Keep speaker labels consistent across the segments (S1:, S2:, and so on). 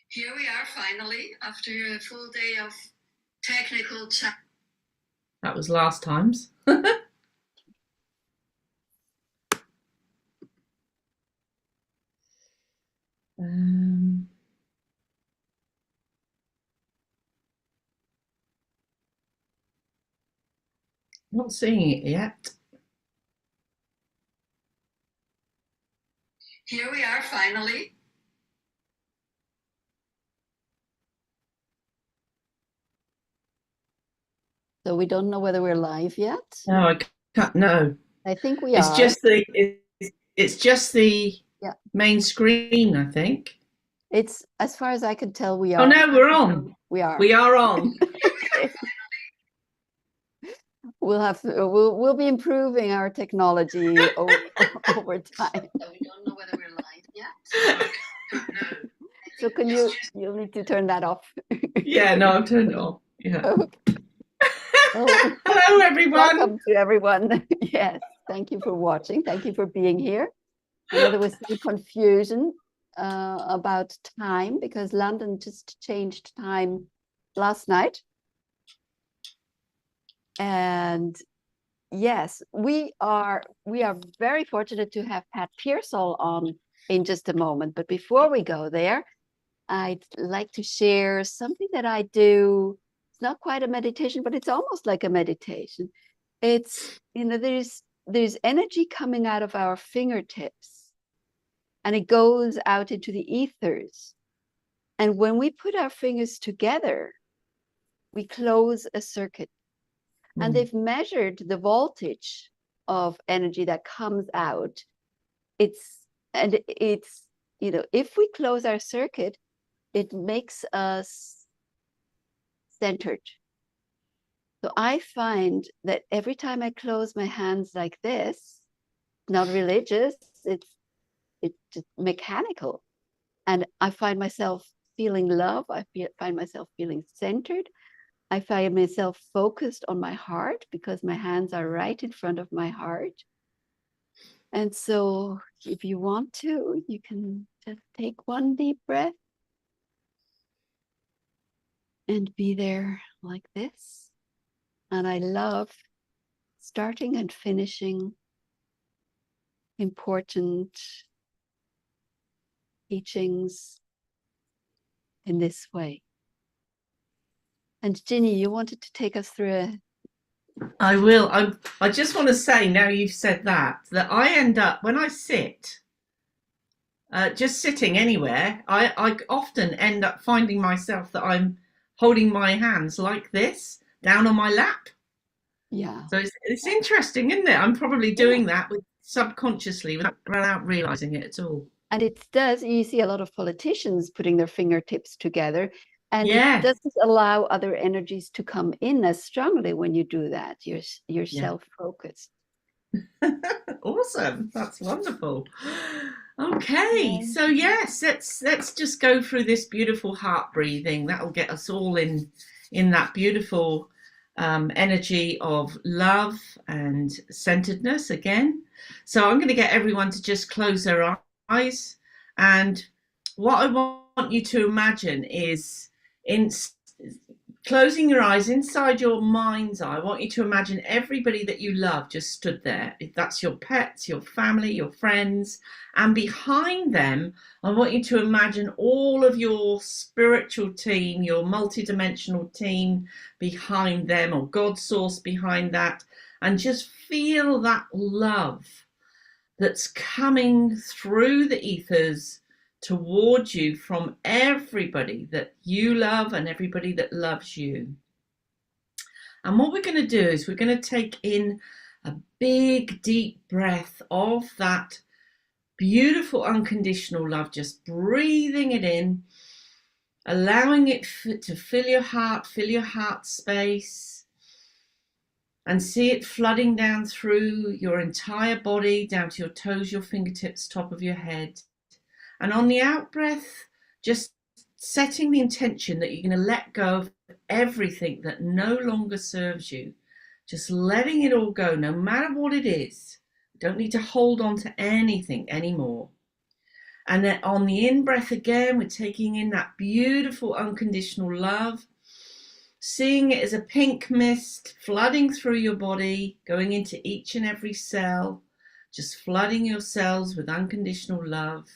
S1: Here we are finally, after a full day of technical chat.
S2: That was last time's. Not seeing it yet.
S1: Here we are finally.
S3: So we don't know whether we're live yet.
S2: No, I can't. No,
S3: I think we
S2: it's
S3: are.
S2: just the
S3: Yeah.
S2: main screen. I think.
S3: It's, as far as I can tell, we are.
S2: Oh no, we're on.
S3: We are.
S2: We are on.
S3: We'll be improving our technology over time.
S1: So we don't know whether we're live yet.
S3: So you'll need to turn that off.
S2: Yeah, no, I've turned it off. Yeah.
S3: Okay. Oh,
S2: hello, everyone.
S3: Welcome to everyone. Yes, thank you for watching. Thank you for being here. I know there was some confusion about time because London just changed time last night. And yes, we are very fortunate to have Pat Pearsall on in just a moment. But before we go there, I'd like to share something that I do. It's not quite a meditation, but it's almost like a meditation. It's, there's energy coming out of our fingertips and it goes out into the ethers. And when we put our fingers together, we close a circuit. And they've measured the voltage of energy that comes out. It's, if we close our circuit, it makes us centered. So I find that every time I close my hands like this, not religious, it's just mechanical. And I find myself feeling love. I find myself feeling centered. I find myself focused on my heart because my hands are right in front of my heart. And so if you want to, you can just take one deep breath and be there like this. And I love starting and finishing important teachings in this way. And Ginny, you wanted to take us through
S2: I will. I just want to say, now you've said that I end up, when I sit, just sitting anywhere, I often end up finding myself that I'm holding my hands like this down on my lap.
S3: Yeah.
S2: So it's interesting, isn't it? I'm probably doing that subconsciously without realizing it at all.
S3: And it does, you see a lot of politicians putting their fingertips together, and
S2: Yes.
S3: it doesn't allow other energies to come in as strongly when you do that. You're self-focused.
S2: Awesome. That's wonderful. Okay, so yes, let's just go through this beautiful heart breathing. That'll get us all in that beautiful energy of love and centeredness again. So I'm going to get everyone to just close their eyes, and what I want you to imagine is, in closing your eyes, inside your mind's eye, I want you to imagine everybody that you love just stood there. If that's your pets, your family, your friends, and behind them, I want you to imagine all of your spiritual team, your multidimensional team behind them, or God source behind that, and just feel that love that's coming through the ethers towards you from everybody that you love and everybody that loves you. And what we're going to do is we're going to take in a big deep breath of that beautiful unconditional love, just breathing it in, allowing it to fill your heart space, and see it flooding down through your entire body, down to your toes, your fingertips, top of your head. And on the out breath, just setting the intention that you're going to let go of everything that no longer serves you. Just letting it all go, no matter what it is. You don't need to hold on to anything anymore. And then on the in-breath again, we're taking in that beautiful unconditional love, seeing it as a pink mist flooding through your body, going into each and every cell, just flooding your cells with unconditional love.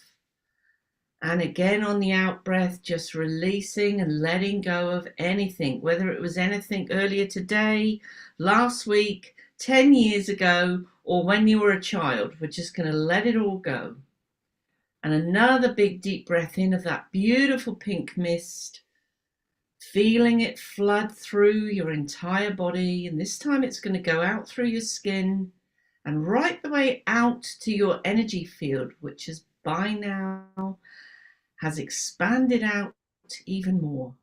S2: And again on the out breath, just releasing and letting go of anything, whether it was anything earlier today, last week, 10 years ago, or when you were a child. We're just going to let it all go. And another big deep breath in of that beautiful pink mist, feeling it flood through your entire body. And this time it's going to go out through your skin and right the way out to your energy field, which is by now has expanded out even more.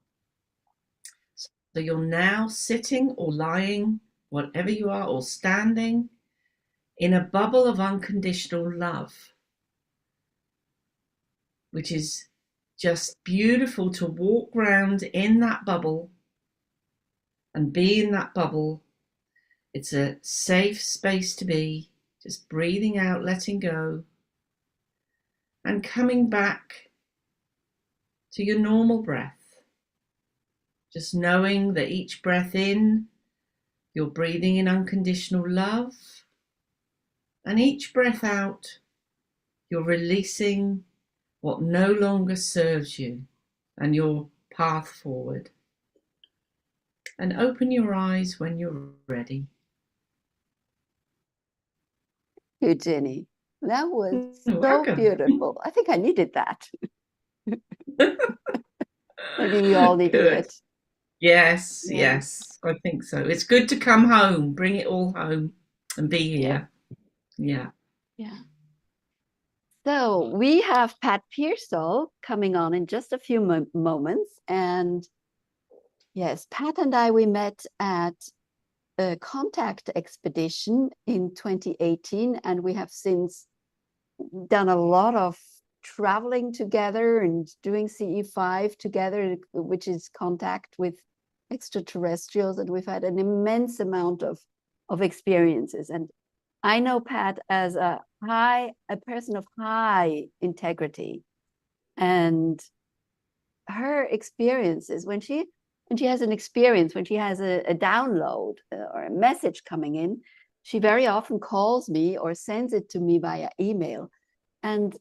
S2: So you're now sitting or lying, whatever you are, or standing in a bubble of unconditional love, which is just beautiful to walk around in that bubble and be in that bubble. It's a safe space to be, just breathing out, letting go, and coming back to your normal breath. Just knowing that each breath in, you're breathing in unconditional love, and each breath out, you're releasing what no longer serves you and your path forward. And open your eyes when you're ready.
S3: You, Ginny. That was
S2: You're
S3: so
S2: welcome.
S3: beautiful. I think I needed that. Maybe we all needed
S2: Good.
S3: it.
S2: Yes,
S3: Yeah.
S2: yes, I think so. It's good to come home, bring it all home and be here. Yeah.
S3: Yeah. So we have Pat Pearsall coming on in just a few moments. And yes, Pat and I, we met at a contact expedition in 2018, and we have since done a lot of traveling together and doing CE5 together, which is contact with extraterrestrials, and we've had an immense amount of experiences. And I know Pat as a person of high integrity, and her experiences, when she has an experience, when she has a download or a message coming in, she very often calls me or sends it to me via email. And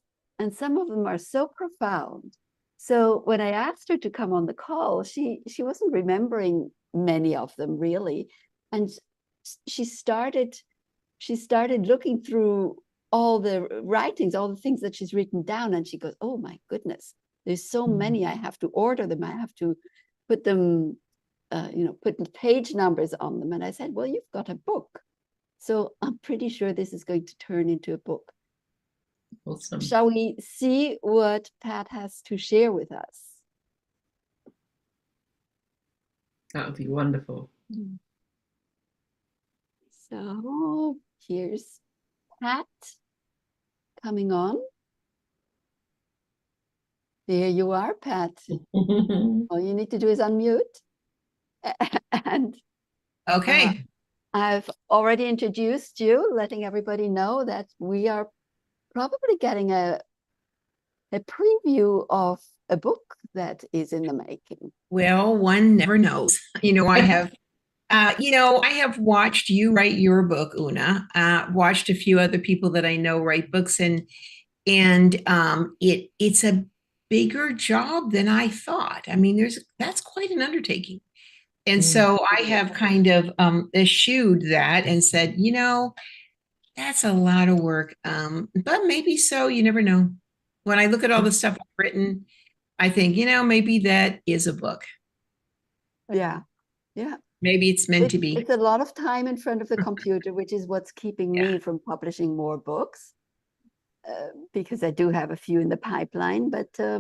S3: some of them are so profound. So when I asked her to come on the call, she wasn't remembering many of them really. And she started looking through all the writings, all the things that she's written down. And she goes, oh my goodness, there's so many, I have to order them. I have to put them, put page numbers on them. And I said, well, you've got a book. So I'm pretty sure this is going to turn into a book.
S2: Awesome.
S3: Shall we see what Pat has to share with us?
S2: That would be wonderful.
S3: So here's Pat coming on. There you are, Pat. All you need to do is unmute. And
S4: okay.
S3: I've already introduced you, letting everybody know that we are probably getting a preview of a book that is in the making.
S4: Well, one never knows. I have I have watched you write your book, Oona, watched a few other people that I know write books, and it's a bigger job than I thought. I mean, that's quite an undertaking. And so I have kind of eschewed that and said, that's a lot of work. But maybe so, you never know. When I look at all the stuff I've written, I think, maybe that is a book.
S3: Yeah. Yeah.
S4: Maybe it's meant to be.
S3: It's a lot of time in front of the computer, which is what's keeping me from publishing more books, because I do have a few in the pipeline. But I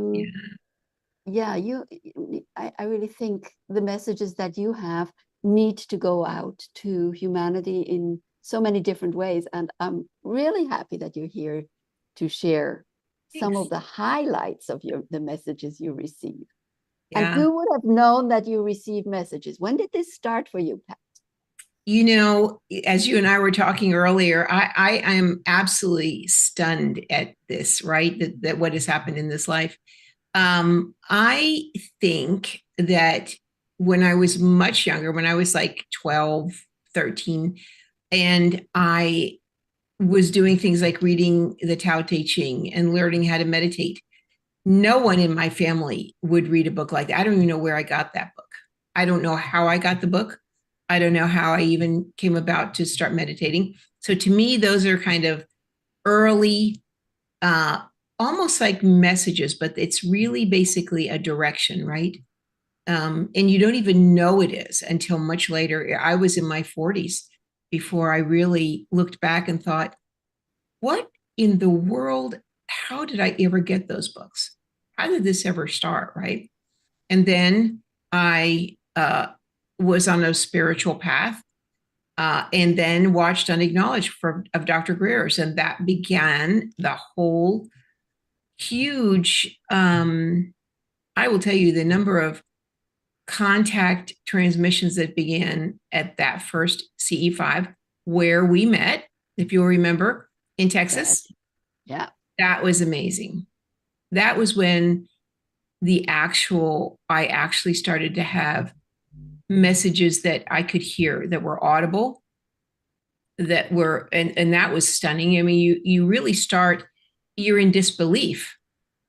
S3: really think the messages that you have need to go out to humanity in so many different ways. And I'm really happy that you're here to share some of the highlights of the messages you receive.
S4: Yeah.
S3: And who would have known that you receive messages? When did this start for you, Pat?
S4: You know, as you and I were talking earlier, I am absolutely stunned at this, right? That what has happened in this life. I think that when I was much younger, when I was like 12, 13, and I was doing things like reading the Tao Te Ching and learning how to meditate, no one in my family would read a book like that. I don't even know where I got that book. I don't know how I got the book. I don't know how I even came about to start meditating. So to me, those are kind of early, uh, almost like messages, but it's really basically a direction, right? And you don't even know it is until much later. I was in my 40s before I really looked back and thought, what in the world? How did I ever get those books? How did this ever start? Right. And then I was on a spiritual path, and then watched Unacknowledged of Dr. Greer's. And that began the whole huge, I will tell you the number of contact transmissions that began at that first CE5, where we met, if you'll remember, in Texas.
S3: Yeah.
S4: That was amazing. That was when I actually started to have messages that I could hear that were audible, that were, and that was stunning. I mean, you really you're in disbelief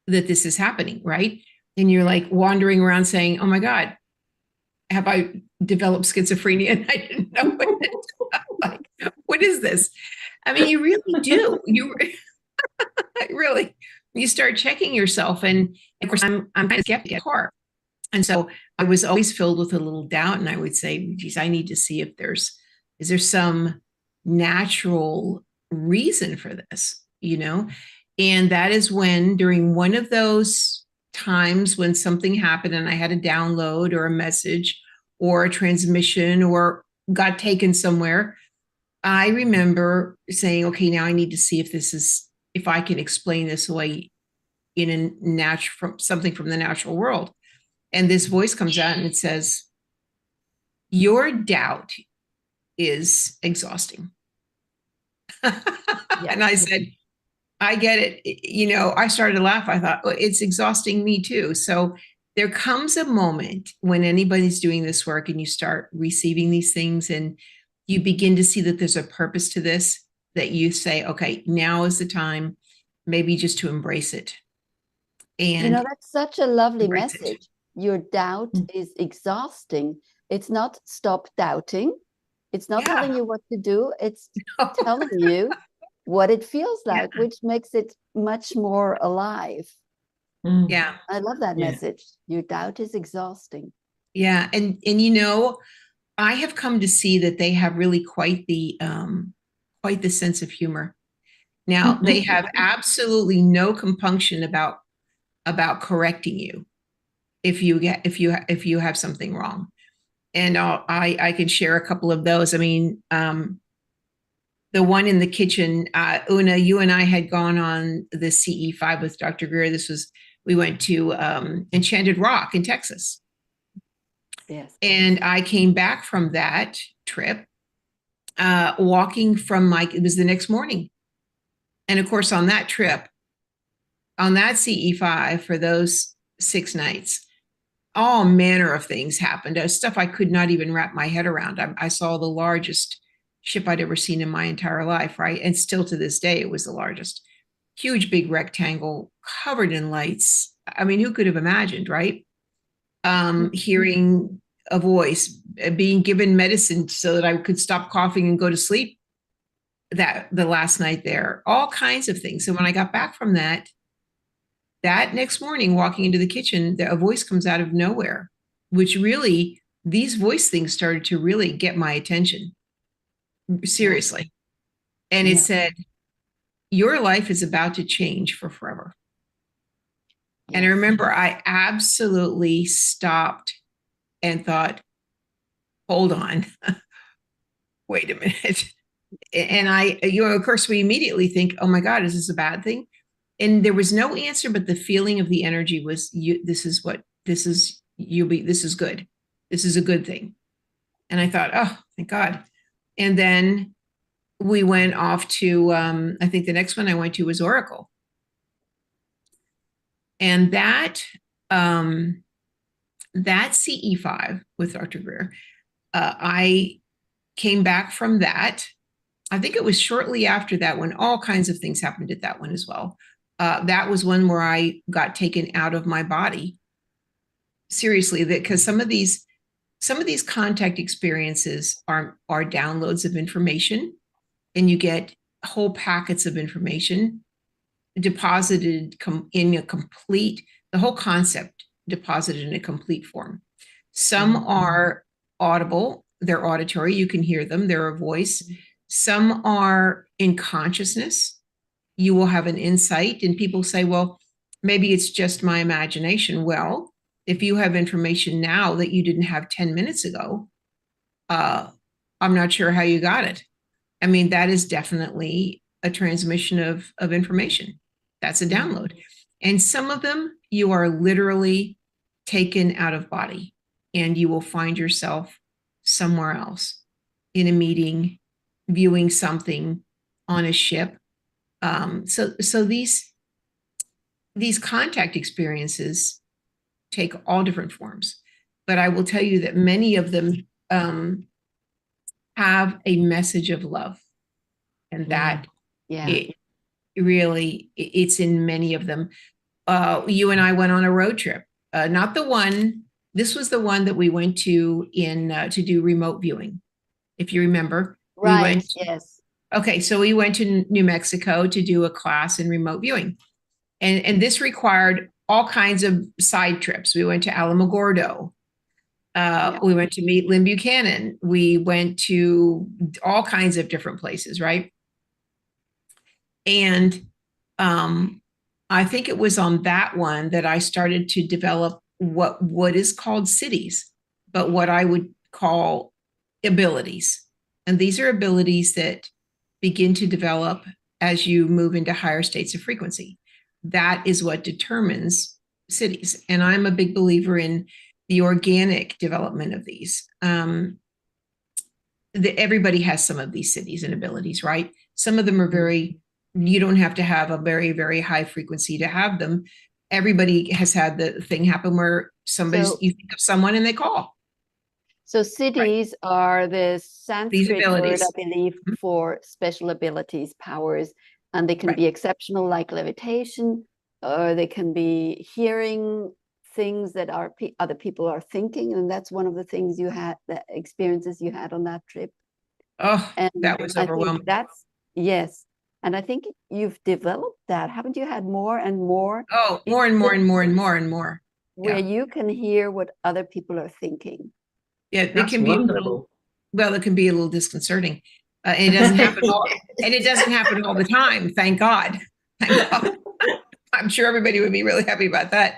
S4: that this is happening, right? And you're like wandering around saying, oh my God, have I developed schizophrenia? And I didn't know it. Like, what is this? I mean, you really do. You really, you start checking yourself. And of course, I'm kind of skeptical at heart. And so I was always filled with a little doubt. And I would say, geez, I need to see if is there some natural reason for this, you know? And that is when, during one of those times when something happened and I had a download or a message or a transmission or got taken somewhere, I remember saying, okay, now I need to see if I can explain this away in from something from the natural world. And this voice comes out and it says, your doubt is exhausting. And I said, I get it. You know, I started to laugh. I thought, it's exhausting me too. So there comes a moment when anybody's doing this work and you start receiving these things and you begin to see that there's a purpose to this, that you say, okay, now is the time maybe just to embrace it. And
S3: you know, that's such a lovely message.
S4: It.
S3: Your doubt is exhausting. It's not stop doubting. It's not telling you what to do. It's telling you what it feels like, which makes it much more alive.
S4: Yeah.
S3: I love that message. Your doubt is exhausting.
S4: Yeah. And you know, I have come to see that they have really quite the sense of humor. Now they have absolutely no compunction about correcting you if you have something wrong. And I can share a couple of those. I mean, the one in the kitchen, Oona, you and I had gone on the CE5 with Dr. Greer. We went to Enchanted Rock in Texas.
S3: Yes.
S4: And I came back from that trip, walking from it was the next morning. And of course, on that trip, on that CE5 for those 6 nights, all manner of things happened. Stuff I could not even wrap my head around. I saw the largest ship I'd ever seen in my entire life, right? And still to this day, it was the largest. Huge, big rectangle covered in lights. I mean, who could have imagined, right? Hearing a voice, being given medicine so that I could stop coughing and go to sleep the last night there, all kinds of things. So when I got back from that next morning, walking into the kitchen, a voice comes out of nowhere, which really, these voice things started to really get my attention. Seriously. And it said, your life is about to change for forever. And I remember I absolutely stopped and thought, hold on, wait a minute. And of course, we immediately think, oh my God, is this a bad thing? And there was no answer, but the feeling of the energy was, this is good. This is a good thing. And I thought, oh, thank God. And then we went off to, I think the next one I went to was Oracle. And that CE5 with Dr. Greer, I came back from that. I think it was shortly after that when all kinds of things happened at that one as well. That was one where I got taken out of my body. Seriously, that because some of these contact experiences are downloads of information, and you get whole packets of information deposited in a complete, the whole concept deposited in a complete form. Some are audible, they're auditory, you can hear them, they're a voice. Some are in consciousness. You will have an insight, and people say, well, maybe it's just my imagination. Well, if you have information now that you didn't have 10 minutes ago, I'm not sure how you got it. I mean, that is definitely a transmission of information. That's a download. And some of them you are literally taken out of body, and you will find yourself somewhere else in a meeting, viewing something on a ship. So these contact experiences take all different forms, but I will tell you that many of them have a message of love, and that it's in many of them. You and I went on a road trip, not the one. This was the one that we went to to do remote viewing, if you remember.
S3: Right. Yes.
S4: Okay, so we went to New Mexico to do a class in remote viewing, and this required all kinds of side trips. We went to Alamogordo. We went to meet Lynn Buchanan. We went to all kinds of different places, right? And I think it was on that one that I started to develop what is called cities, but what I would call abilities. And these are abilities that begin to develop as you move into higher states of frequency. That is what determines cities. And I'm a big believer in the organic development of these. Everybody has some of these cities and abilities, right? Some of them are you don't have to have a very, very high frequency to have them. Everybody has had the thing happen where you think of someone and they call.
S3: So cities are the Sanskrit word, I believe, for special abilities, powers, and they can be exceptional, like levitation, or they can be hearing things that other people are thinking, and that's one of the things you had, the experiences you had on that trip.
S4: Oh, and that was overwhelming.
S3: Yes. And I think you've developed that. Haven't you had more and more?
S4: Oh, more and more and more and more and more.
S3: Where you can hear what other people are thinking.
S4: Yeah, it can be wonderful. It can be a little disconcerting. And it doesn't happen all the time. Thank God. Thank God. I'm sure everybody would be really happy about that.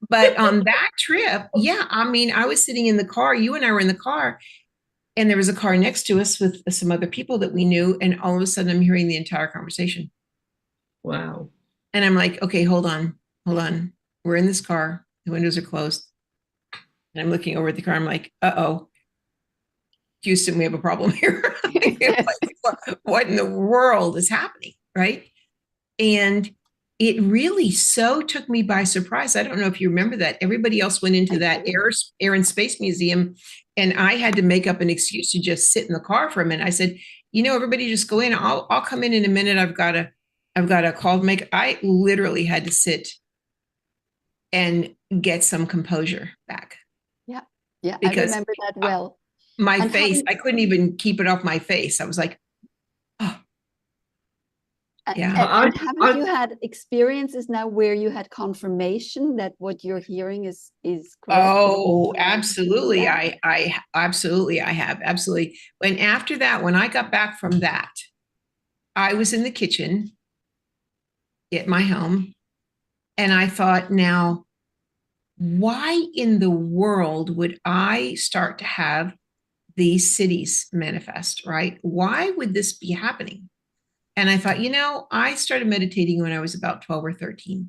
S4: But on that trip, I mean, I was sitting in the car, you and I were in the car, and there was a car next to us with some other people that we knew. And all of a sudden I'm hearing the entire conversation.
S2: Wow.
S4: And I'm like, okay, hold on. We're in this car. The windows are closed. And I'm looking over at the car. I'm like, uh-oh, Houston, we have a problem here. What in the world is happening? Right. And it really so took me by surprise. I don't know if you remember that. Everybody else went into that Air and Space Museum, and I had to make up an excuse to just sit in the car for a minute. I said, everybody just go in. I'll come in a minute. I've got a call to make. I literally had to sit and get some composure back.
S3: Yeah, I remember that well.
S4: My face, I couldn't even keep it off my face. I was like, oh.
S3: Yeah. And haven't you had experiences now where you had confirmation that what you're hearing is correct?
S4: Oh, absolutely. I absolutely have. Absolutely. And after that, when I got back from that, I was in the kitchen at my home, and I thought, now, why in the world would I start to have these cities manifest, right? Why would this be happening? And I thought, I started meditating when I was about 12 or 13.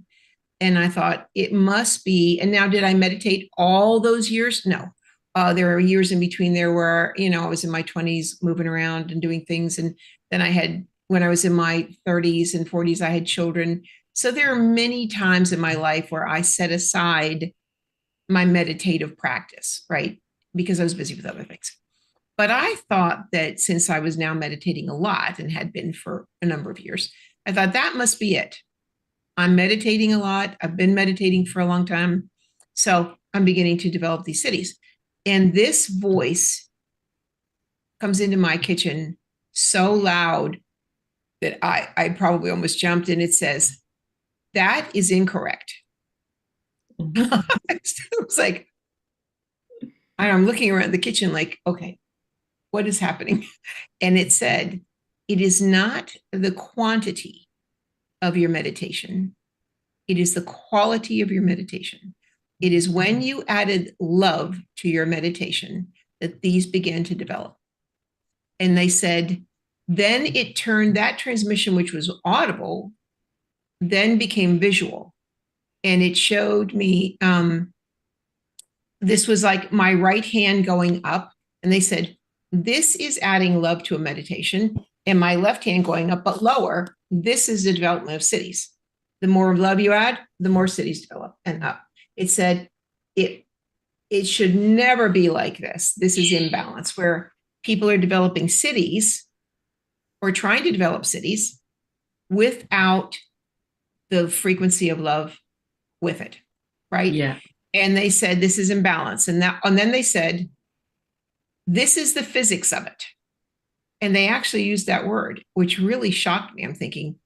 S4: And I thought it must be, and now did I meditate all those years? No. There were years in between there where, I was in my 20s moving around and doing things. And then when I was in my 30s and 40s, I had children. So there are many times in my life where I set aside my meditative practice, right? Because I was busy with other things. But I thought that since I was now meditating a lot and had been for a number of years, I thought that must be it. I'm meditating a lot. I've been meditating for a long time. So I'm beginning to develop these cities. And this voice comes into my kitchen so loud that I probably almost jumped, and it says, that is incorrect. I was like, I'm looking around the kitchen like, okay, what is happening? And it said, it is not the quantity of your meditation. It is the quality of your meditation. It is when you added love to your meditation that these began to develop. And they said, then it turned that transmission, which was audible, then became visual. And it showed me, this was like my right hand going up. And they said, this is adding love to a meditation. And my left hand going up, but lower. This is the development of cities. The more love you add, the more cities develop and up. It said, it should never be like this. This is imbalance, where people are developing cities or trying to develop cities without the frequency of love with it, right?
S2: Yeah.
S4: And they said, this is imbalance. And then they said, this is the physics of it. And they actually used that word, which really shocked me. I'm thinking,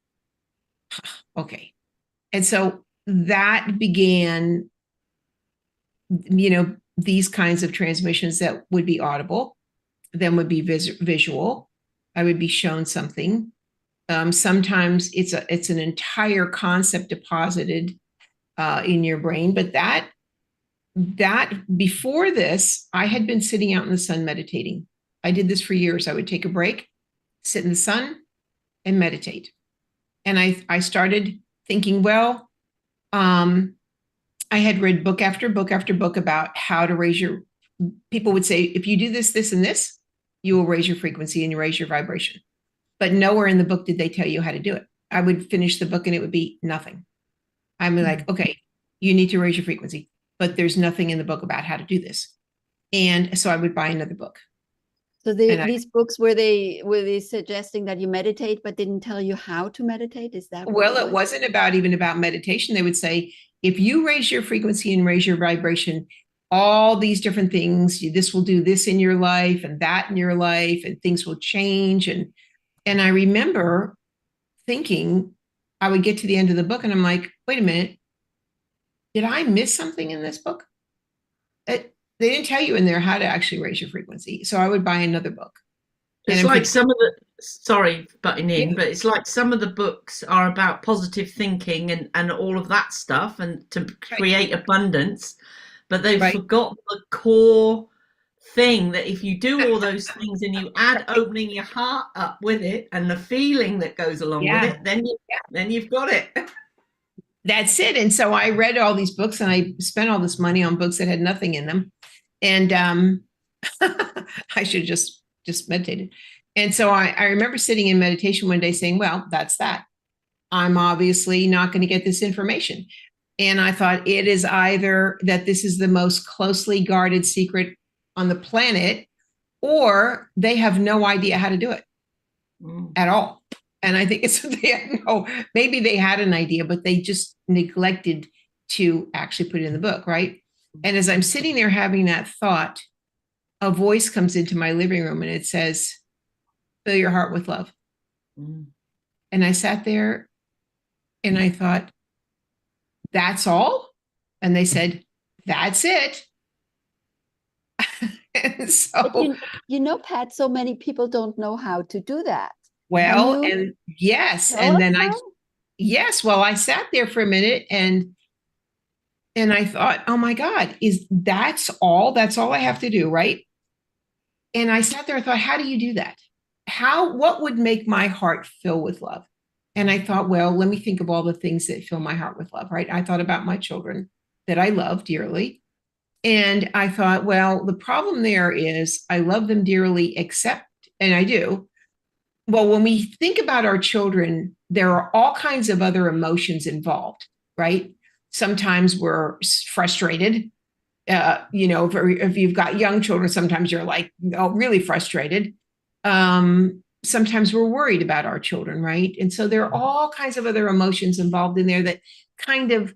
S4: okay. And so that began, these kinds of transmissions that would be audible, then would be visual. I would be shown something. Sometimes it's an entire concept deposited in your brain, but that before this, I had been sitting out in the sun meditating. I did this for years. I would take a break, sit in the sun, and meditate. And I started thinking, well, I had read book after book after book about how to raise your, people would say, if you do this, this, and this, you will raise your frequency and you raise your vibration. But nowhere in the book did they tell you how to do it. I would finish the book and it would be nothing. I'm like, okay, you need to raise your frequency, but there's nothing in the book about how to do this. And so I would buy another book.
S3: So these books, were they suggesting that you meditate, but didn't tell you how to meditate? Is that
S4: well, it wasn't even about meditation. They would say, if you raise your frequency and raise your vibration, all these different things, this will do this in your life and that in your life, and things will change. And I remember thinking, I would get to the end of the book and I'm like, wait a minute, did I miss something in this book? They didn't tell you in there how to actually raise your frequency. So I would buy another book.
S2: It's like some of the, sorry, butting in, but it's like some of the books are about positive thinking and all of that stuff, and to create abundance, but they've forgotten the core thing, that if you do all those things and you add opening your heart up with it and the feeling that goes along with it, then you've got it.
S4: That's it. And so I read all these books and I spent all this money on books that had nothing in them. And I should just meditated. And so I remember sitting in meditation one day saying, well, that's that. I'm obviously not going to get this information. And I thought, it is either that this is the most closely guarded secret on the planet, or they have no idea how to do it at all. And I think it's, maybe they had an idea, but they just neglected to actually put it in the book, right? And as I'm sitting there having that thought, a voice comes into my living room and it says, fill your heart with love. And I sat there and I thought, that's all? And they said, that's it. And so,
S3: Pat, so many people don't know how to do that.
S4: Well, and yes. And then well, I sat there for a minute and I thought, oh my God, that's all I have to do, right? And I sat there and thought, how do you do that? What would make my heart fill with love? And I thought, well, let me think of all the things that fill my heart with love, right? I thought about my children that I love dearly. And I thought, well, the problem there is I love them dearly, except, and I do. Well, when we think about our children, there are all kinds of other emotions involved, right? Sometimes we're frustrated. If you've got young children, sometimes you're like, oh, really frustrated. Sometimes we're worried about our children, right? And so there are all kinds of other emotions involved in there that kind of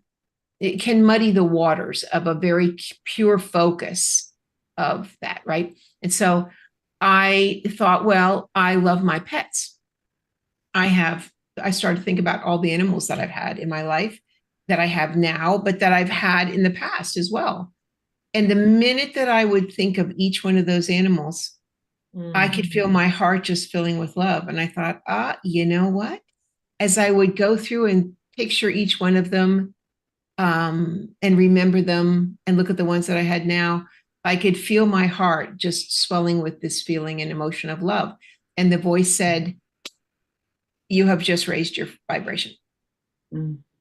S4: it can muddy the waters of a very pure focus of that, right? And so I thought, well, I love my pets. I started to think about all the animals that I've had in my life, that I have now, but that I've had in the past as well. And the minute that I would think of each one of those animals, I could feel my heart just filling with love. And I thought, you know what? As I would go through and picture each one of them, and remember them and look at the ones that I had now, I could feel my heart just swelling with this feeling and emotion of love. And the voice said, you have just raised your vibration.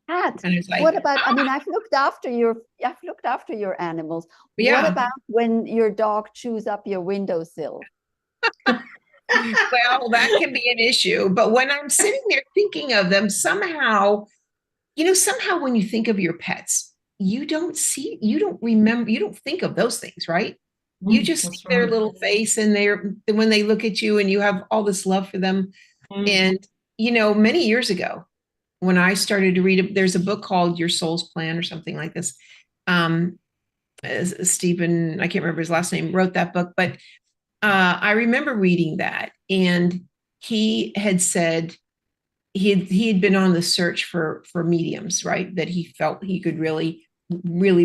S3: Pat,
S4: And it's like,
S3: what about, I mean, I've looked after your animals.
S4: Yeah.
S3: What about when your dog chews up your windowsill?
S4: Well, that can be an issue. But when I'm sitting there thinking of them, somehow when you think of your pets, you don't remember, you don't think of those things, right? You just see their little face, and when they look at you and you have all this love for them. And, many years ago, when I started to read, there's a book called Your Soul's Plan or something like this. Stephen, I can't remember his last name, wrote that book, but I remember reading that, and he had said he had been on the search for mediums, right? That he felt he could really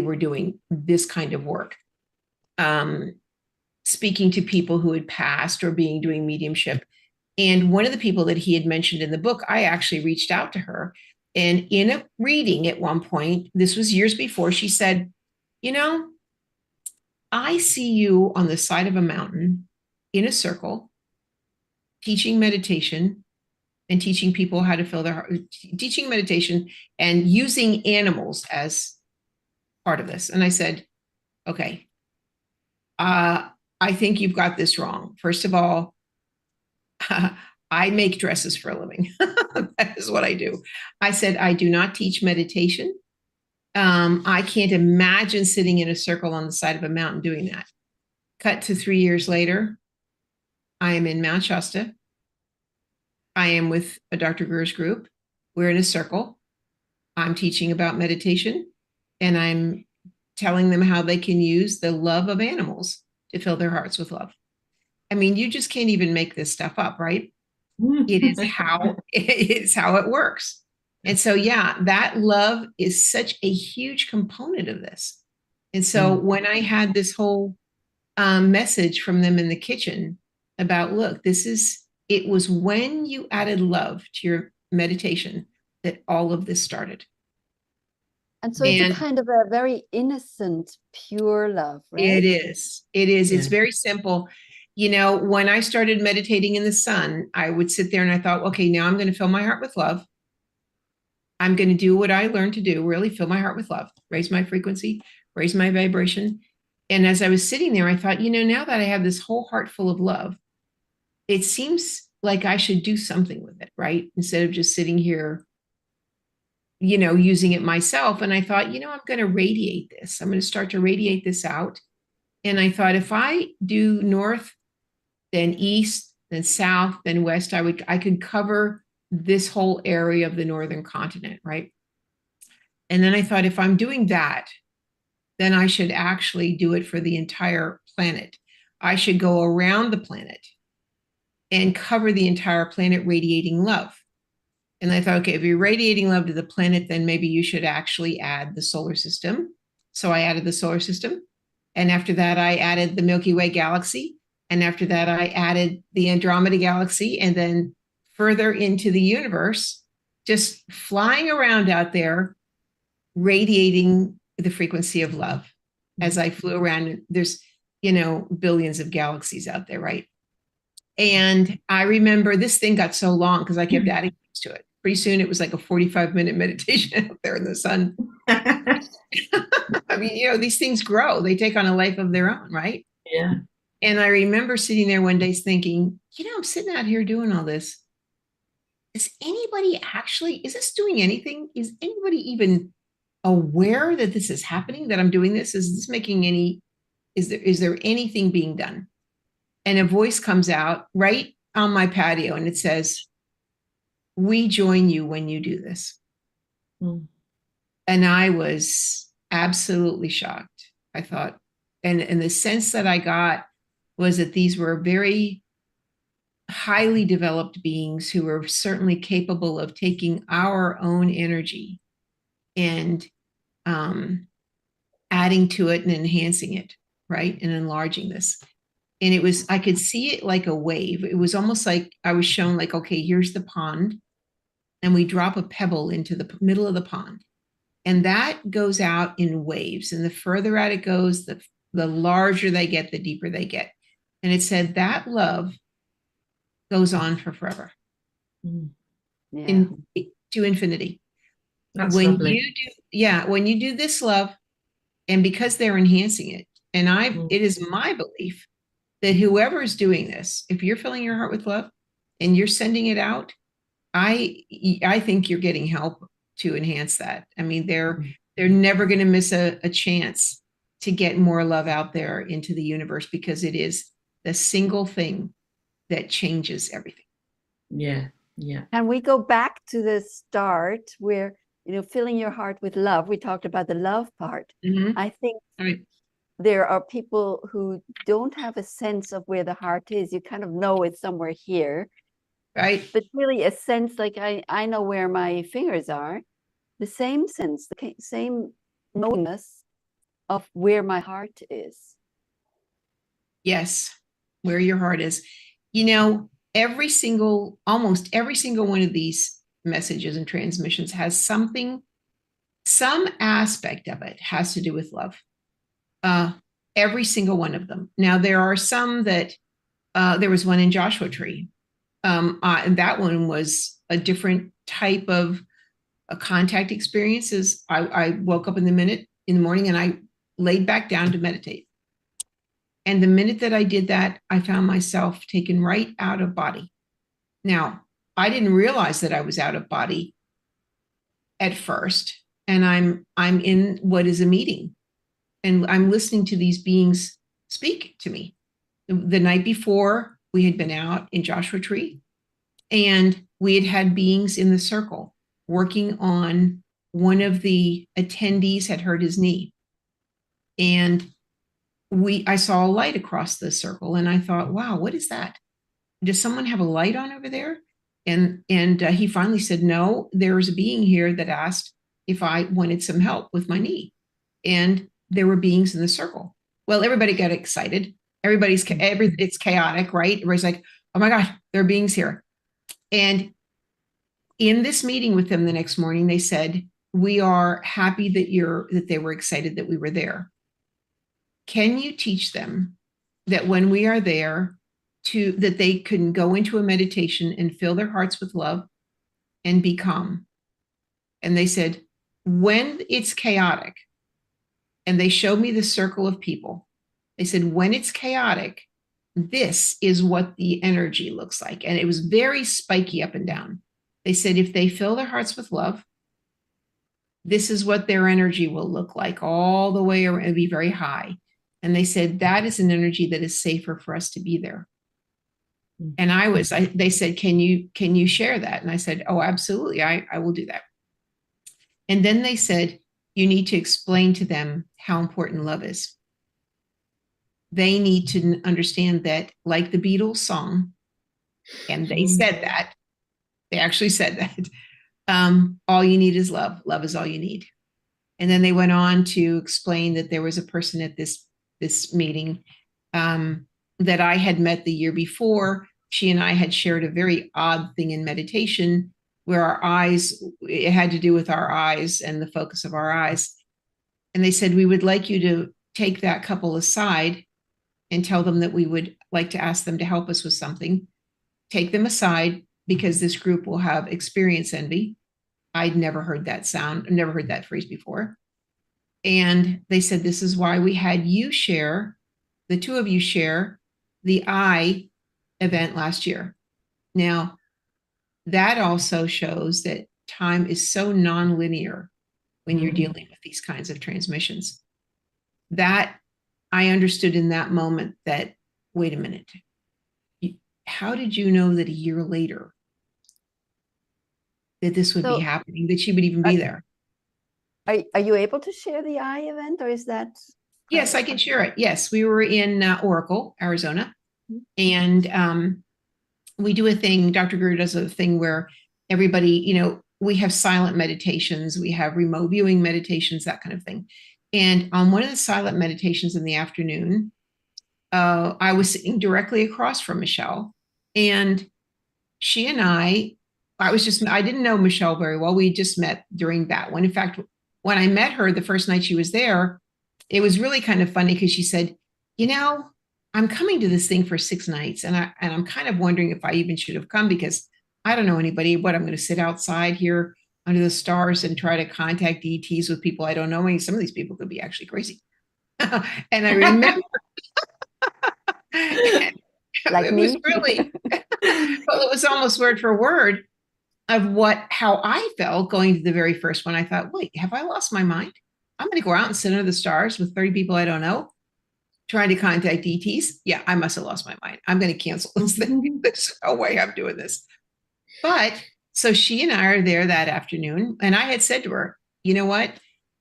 S4: were doing this kind of work, speaking to people who had passed or doing mediumship. And one of the people that he had mentioned in the book, I actually reached out to her, and in a reading at one point, this was years before, she said, I see you on the side of a mountain in a circle, teaching meditation and teaching people how to feel their heart, teaching meditation and using animals as part of this. And I said, okay, I think you've got this wrong. First of all, I make dresses for a living. That is what I do. I said, I do not teach meditation. I can't imagine sitting in a circle on the side of a mountain doing that. Cut to 3 years later, I am in Mount Shasta. I am with a Dr. Greer's group. We're in a circle. I'm teaching about meditation, and I'm telling them how they can use the love of animals to fill their hearts with love. I mean, you just can't even make this stuff up, right? It is how it works. And so, yeah, that love is such a huge component of this. And so when I had this whole message from them in the kitchen about, look, it was when you added love to your meditation that all of this started.
S3: And so it's a kind of a very innocent, pure love, right?
S4: It is. Yeah. It's very simple. When I started meditating in the sun, I would sit there and I thought, okay, now I'm going to fill my heart with love. I'm going to do what I learned to do, really fill my heart with love, raise my frequency, raise my vibration. And as I was sitting there, I thought, now that I have this whole heart full of love, it seems like I should do something with it, right? Instead of just sitting here, using it myself. And I thought, I'm going to radiate this. I'm going to start to radiate this out. And I thought, if I do north, then east, then south, then west, I could cover this whole area of the northern continent, right? And then I thought, if I'm doing that, then I should actually do it for the entire planet. I should go around the planet and cover the entire planet radiating love. And I thought, okay, if you're radiating love to the planet, then maybe you should actually add the solar system. So I added the solar system. And after that, I added the Milky Way galaxy. And after that, I added the Andromeda galaxy, and then further into the universe, just flying around out there, radiating the frequency of love. As I flew around, there's, billions of galaxies out there, right? And I remember this thing got so long because I kept adding things to it. pretty soon it was like a 45-minute meditation out there in the sun. I mean, these things grow. They take on a life of their own, right?
S2: Yeah.
S4: And I remember sitting there one day thinking, I'm sitting out here doing all this. Is this doing anything? Is anybody even aware that this is happening, that I'm doing this? Is there anything being done? And a voice comes out right on my patio and it says, "We join you when you do this."
S2: Mm.
S4: And I was absolutely shocked. I thought, and the sense that I got was that these were very highly developed beings who were certainly capable of taking our own energy and adding to it and enhancing it, right? And enlarging this. And I could see it like a wave. It was almost like I was shown like, okay, here's the pond. And we drop a pebble into the middle of the pond. And that goes out in waves. And the further out it goes, the larger they get, the deeper they get. And it said that love goes on for forever.
S2: Mm.
S3: Yeah.
S4: To infinity.
S2: That's
S4: when
S2: lovely.
S4: when you do this love, and because they're enhancing it, and it is my belief that whoever is doing this, if you're filling your heart with love and you're sending it out, I think you're getting help to enhance that. I mean, they're never going to miss a chance to get more love out there into the universe, because it is the single thing that changes everything.
S2: Yeah. Yeah.
S3: And we go back to the start where, filling your heart with love. We talked about the love part.
S4: Mm-hmm.
S3: I think
S4: Right.
S3: there are people who don't have a sense of where the heart is. You kind of know it's somewhere here.
S4: Right.
S3: But really a sense like I know where my fingers are. The same sense, the same knowingness of where my heart is.
S4: Yes, where your heart is. Almost every single one of these messages and transmissions has some aspect of it has to do with love. Every single one of them. Now, there are some that, there was one in Joshua Tree. And that one was a different type of a contact experiences. I woke up in the morning and I laid back down to meditate. And the minute that I did that, I found myself taken right out of body. Now, I didn't realize that I was out of body at first. And I'm in what is a meeting. And I'm listening to these beings speak to me. The night before, we had been out in Joshua Tree, and we had beings in the circle working on one of the attendees had hurt his knee. And I saw a light across the circle, and I thought, wow, what is that? Does someone have a light on over there? And he finally said, no, there's a being here that asked if I wanted some help with my knee. And there were beings in the circle. Well, everybody got excited. It's chaotic, right? Everybody's like, oh my God, there are beings here. And in this meeting with them the next morning, they said, we are happy that they were excited that we were there. Can you teach them that when we are there, that they can go into a meditation and fill their hearts with love and be calm? And they said, when it's chaotic, and they showed me the circle of people, they said, when it's chaotic, this is what the energy looks like. And it was very spiky up and down. They said, if they fill their hearts with love, this is what their energy will look like all the way around. It'll be very high. And they said, that is an energy that is safer for us to be there. And they said, can you share that? And I said, oh, absolutely. I will do that. And then they said, you need to explain to them how important love is. They need to understand that, like the Beatles song, and they said that, they actually said that, all you need is love. Love is all you need. And then they went on to explain that there was a person at this meeting that I had met the year before. She and I had shared a very odd thing in meditation where it had to do with our eyes and the focus of our eyes. And they said, we would like you to take that couple aside and tell them that we would like to ask them to help us with something. Take them aside because this group will have experience envy. I'd never heard that sound, never heard that phrase before. And they said, this is why we had you share, the two of you share the I event last year. Now, that also shows that time is so nonlinear when you're dealing with these kinds of transmissions. That I understood in that moment that, wait a minute, how did you know that a year later that this would be happening, that she would even be there?
S3: Are you able to share the I event, or is that?
S4: Yes, I can share it. Yes, we were in Oracle, Arizona, and we do a thing. Dr. Greer does a thing where everybody, you know, we have silent meditations, we have remote viewing meditations, that kind of thing. And on one of the silent meditations in the afternoon, I was sitting directly across from Michelle, and she and I didn't know Michelle very well. We just met during that one. In fact, when I met her the first night she was there, it was really kind of funny because she said, you know, I'm coming to this thing for 6 nights, and I'm kind of wondering if I even should have come, because I don't know anybody. What, I'm going to sit outside here under the stars and try to contact ETs with people I don't know. I mean, some of these people could be actually crazy. And I remember
S3: Like
S4: it
S3: me?
S4: was really, well, it was almost word for word of how I felt going to the very first one. I thought, wait, have I lost my mind? I'm going to go out and sit under the stars with 30 people I don't know, trying to contact ETs. Yeah, I must have lost my mind. I'm going to cancel this thing. There's no way I'm doing this. But so she and I are there that afternoon, and I had said to her, you know what?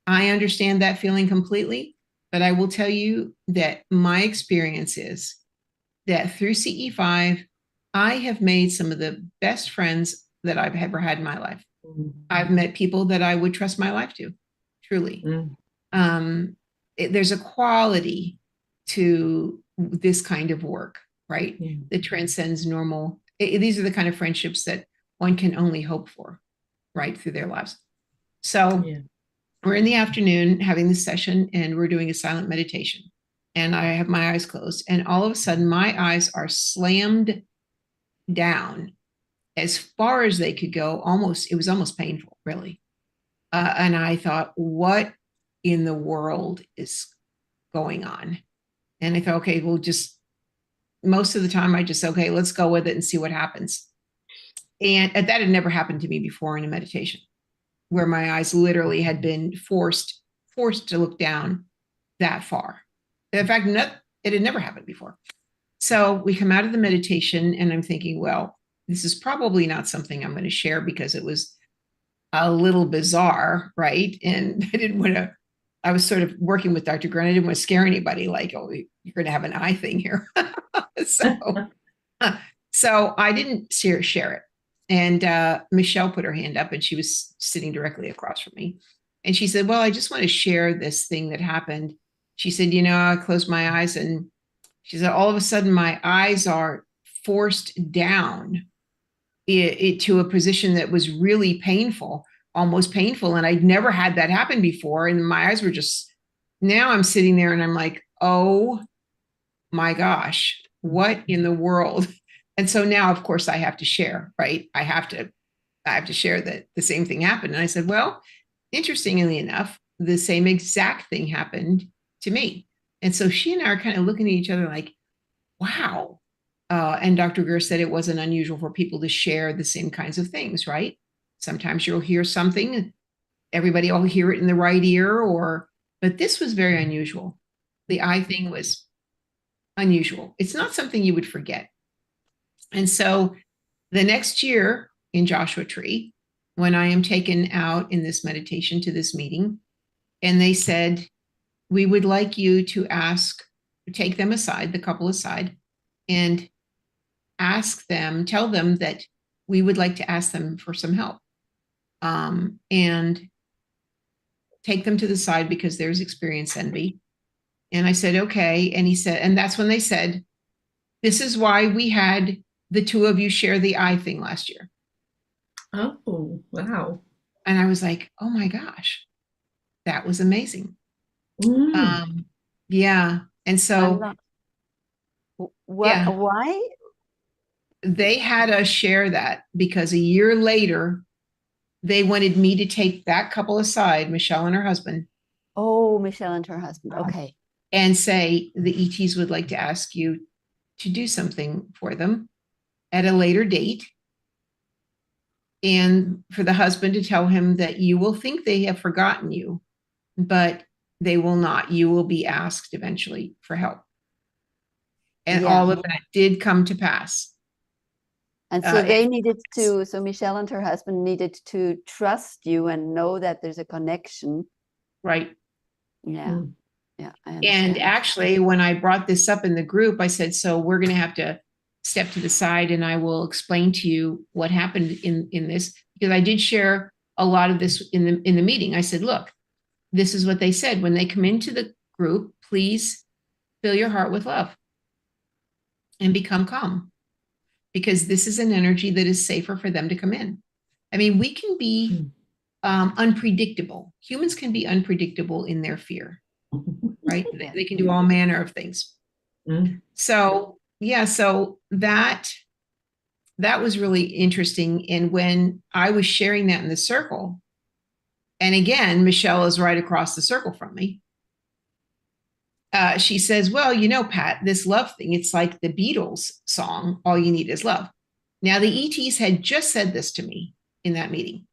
S4: I understand that feeling completely, but I will tell you that my experience is that through CE5, I have made some of the best friends that I've ever had in my life. I've met people that I would trust my life to, truly. There's a quality to this kind of work, right? That transcends normal. These are the kind of friendships that one can only hope for, right, through their lives. So we're in the afternoon having this session, and we're doing a silent meditation. And I have my eyes closed, and all of a sudden my eyes are slammed down as far as they could go. It was almost painful, really. And I thought, what in the world is going on? And I thought, okay, well, just most of the time okay, let's go with it and see what happens. And that had never happened to me before in a meditation, where my eyes literally had been forced to look down that far. In fact, it had never happened before. So we come out of the meditation, and I'm thinking, well, this is probably not something I'm going to share, because it was a little bizarre, right? And I didn't want to, I was sort of working with Dr. Grant. I didn't want to scare anybody, like, oh, you're going to have an eye thing here. So I didn't share it. And Michelle put her hand up, and she was sitting directly across from me. And she said, well, I just want to share this thing that happened. She said, you know, I closed my eyes, and she said, all of a sudden my eyes are forced down to a position that was really painful, almost painful. And I'd never had that happen before. And my eyes were just, now I'm sitting there and I'm like, oh my gosh, what in the world? And so now, of course, I have to share, right? I have to share that the same thing happened. And I said, well, interestingly enough, the same exact thing happened to me. And so she and I are kind of looking at each other like, wow. And Dr. Greer said it wasn't unusual for people to share the same kinds of things, right? Sometimes you'll hear something, everybody will hear it in the right ear, but this was very unusual. The eye thing was unusual. It's not something you would forget. And so the next year in Joshua Tree, when I am taken out in this meditation to this meeting, and they said, we would like you to take them aside, the couple aside, and tell them that we would like to ask them for some help, and take them to the side because there's experience envy. And I said, okay. And he said, and that's when they said, this is why we had the two of you share the eye thing last year.
S2: Oh, wow.
S4: And I was like, oh my gosh, that was amazing. Yeah. And so
S3: Why
S4: they had us share that because a year later, they wanted me to take that couple aside, Michelle and her husband,
S3: Oh, Michelle and her husband. Okay.
S4: and say the ETs would like to ask you to do something for them at a later date. And for the husband to tell him that you will think they have forgotten you, but they will not. You will be asked eventually for help. And
S3: Yeah.
S4: all of that did come to pass.
S3: And so so Michelle and her husband needed to trust you and know that there's a connection.
S4: Right.
S3: Yeah.
S2: Mm.
S3: Yeah. I
S4: And
S3: understand.
S4: actually, when I brought this up in the group, I said, so we're going to have to step to the side and I will explain to you what happened in this, because I did share a lot of this in the meeting. I said, look, this is what they said. When they come into the group, please fill your heart with love and become calm, because this is an energy that is safer for them to come in. I mean, we can be unpredictable. Humans can be unpredictable in their fear, right? They can do all manner of things.
S2: Mm.
S4: So yeah, so that was really interesting. And when I was sharing that in the circle, and again, Michelle is right across the circle from me. She says, well, you know, Pat, this love thing, it's like the Beatles song, All You Need Is Love. Now, the ETs had just said this to me in that meeting.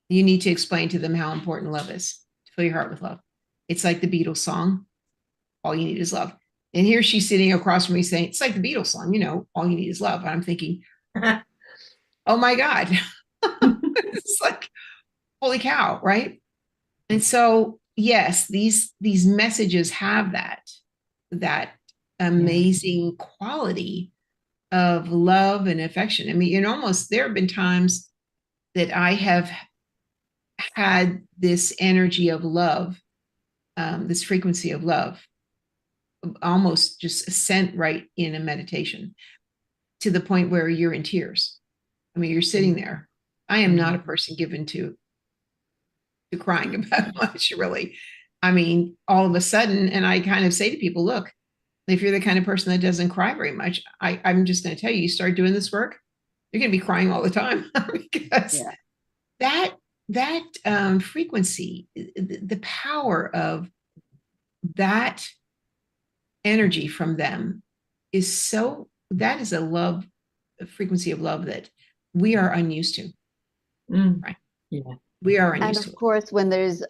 S4: You need to explain to them how important love is, to fill your heart with love. It's like the Beatles song, All You Need Is Love. And here she's sitting across from me saying, it's like the Beatles song, you know, all you need is love. And I'm thinking, oh my God, it's like, holy cow, right? And so, yes, these messages have that amazing quality of love and affection. I mean, there have been times that I have had this energy of love, this frequency of love, almost just sent right in a meditation, to the point where you're in tears. I mean, you're sitting there. I am not a person given to crying about much, really. I mean, all of a sudden, and I kind of say to people, look, if you're the kind of person that doesn't cry very much, I'm just going to tell you, you start doing this work, you're going to be crying all the time, because that frequency, the power of that energy from them is so, that is a frequency of love that we are unused to. Right?
S2: Yeah.
S4: We are
S3: And
S4: unused to
S3: of course, when there's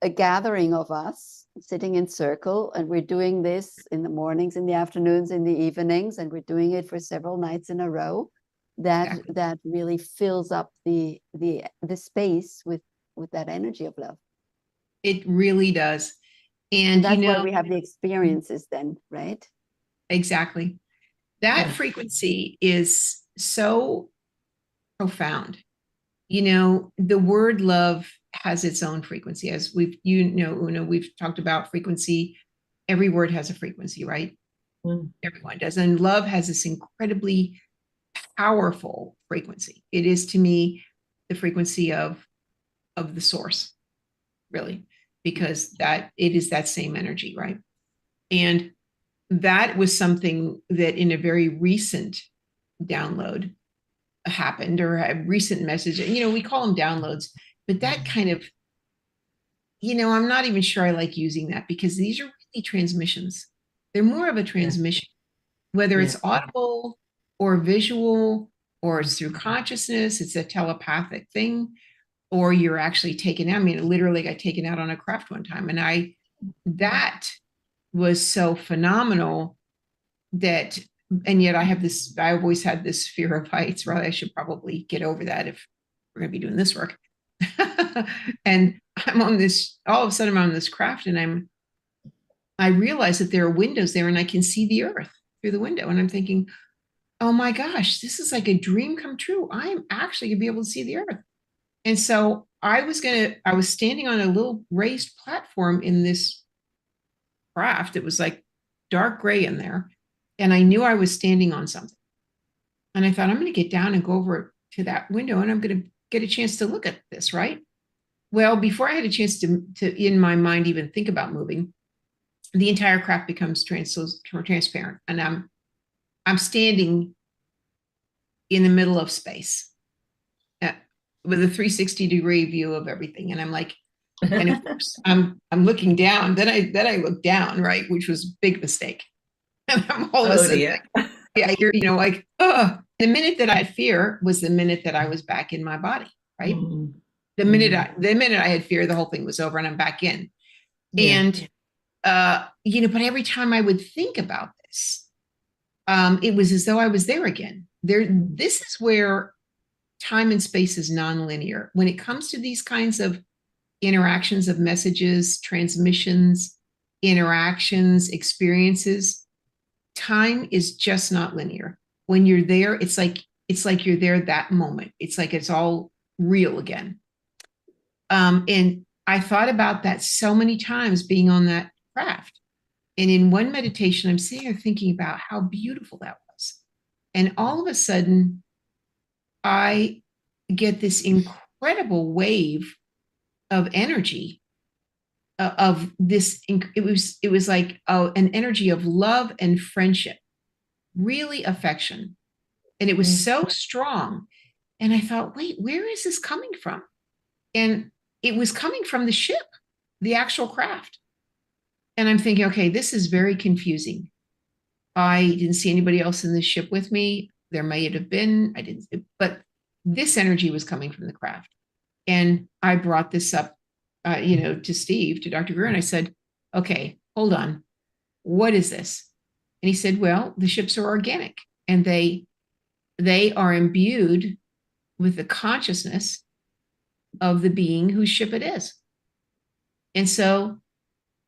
S3: a gathering of us sitting in circle, and we're doing this in the mornings, in the afternoons, in the evenings, and we're doing it for several nights in a row, that really fills up the space with that energy of love.
S4: It really does. And
S3: that's why we have the experiences then, right?
S4: Exactly. That frequency is so profound. You know, the word love has its own frequency. As Oona, we've talked about frequency. Every word has a frequency, right? Everyone does. And love has this incredibly powerful frequency. It is, to me, the frequency of the source, really, because it is that same energy, right? And that was something that in a very recent download happened, or a recent message. We call them downloads, but that kind of, I'm not even sure I like using that, because these are really transmissions. They're more of a transmission, whether it's audible or visual, or it's through consciousness, it's a telepathic thing, or you're actually taken out. I mean, it literally got taken out on a craft one time. And that was so phenomenal and yet I've always had this fear of heights. Rather, I should probably get over that if we're going to be doing this work. And all of a sudden I'm on this craft, and I realize that there are windows there, and I can see the earth through the window. And I'm thinking, oh my gosh, this is like a dream come true. I'm actually going to be able to see the earth. And so I was standing on a little raised platform in this craft. It was like dark gray in there. And I knew I was standing on something. And I thought, I'm going to get down and go over to that window, and I'm going to get a chance to look at this, right? Well, before I had a chance to in my mind, even think about moving, the entire craft becomes transparent. And I'm standing in the middle of space uh, with a 360-degree view of everything. And I'm like, and of course, I'm looking down. Then I look down, right, which was a big mistake. And I'm all of a
S2: Oh
S4: sudden,
S2: dear.
S4: I hear, like, oh, the minute that I had fear was the minute that I was back in my body, right?
S2: Mm.
S4: The minute I had fear, the whole thing was over, and I'm back in.
S2: Yeah.
S4: And but every time I would think about this, it was as though I was there again. This is where time and space is nonlinear. When it comes to these kinds of interactions of messages, transmissions, interactions, experiences, time is just not linear. When you're there, it's like you're there that moment. It's like it's all real again. And I thought about that so many times being on that craft. And in one meditation, I'm sitting there thinking about how beautiful that was. And all of a sudden, I get this incredible wave of energy of this. It was like an energy of love and friendship, really affection. And it was so strong. And I thought, wait, where is this coming from? And it was coming from the ship, the actual craft. And I'm thinking, okay, this is very confusing. I didn't see anybody else in the ship with me. There may have been, I didn't, but this energy was coming from the craft. And I brought this up, to Steve, to Dr. Greer, and I said, okay, hold on. What is this? And he said, well, the ships are organic, and they are imbued with the consciousness of the being whose ship it is. And so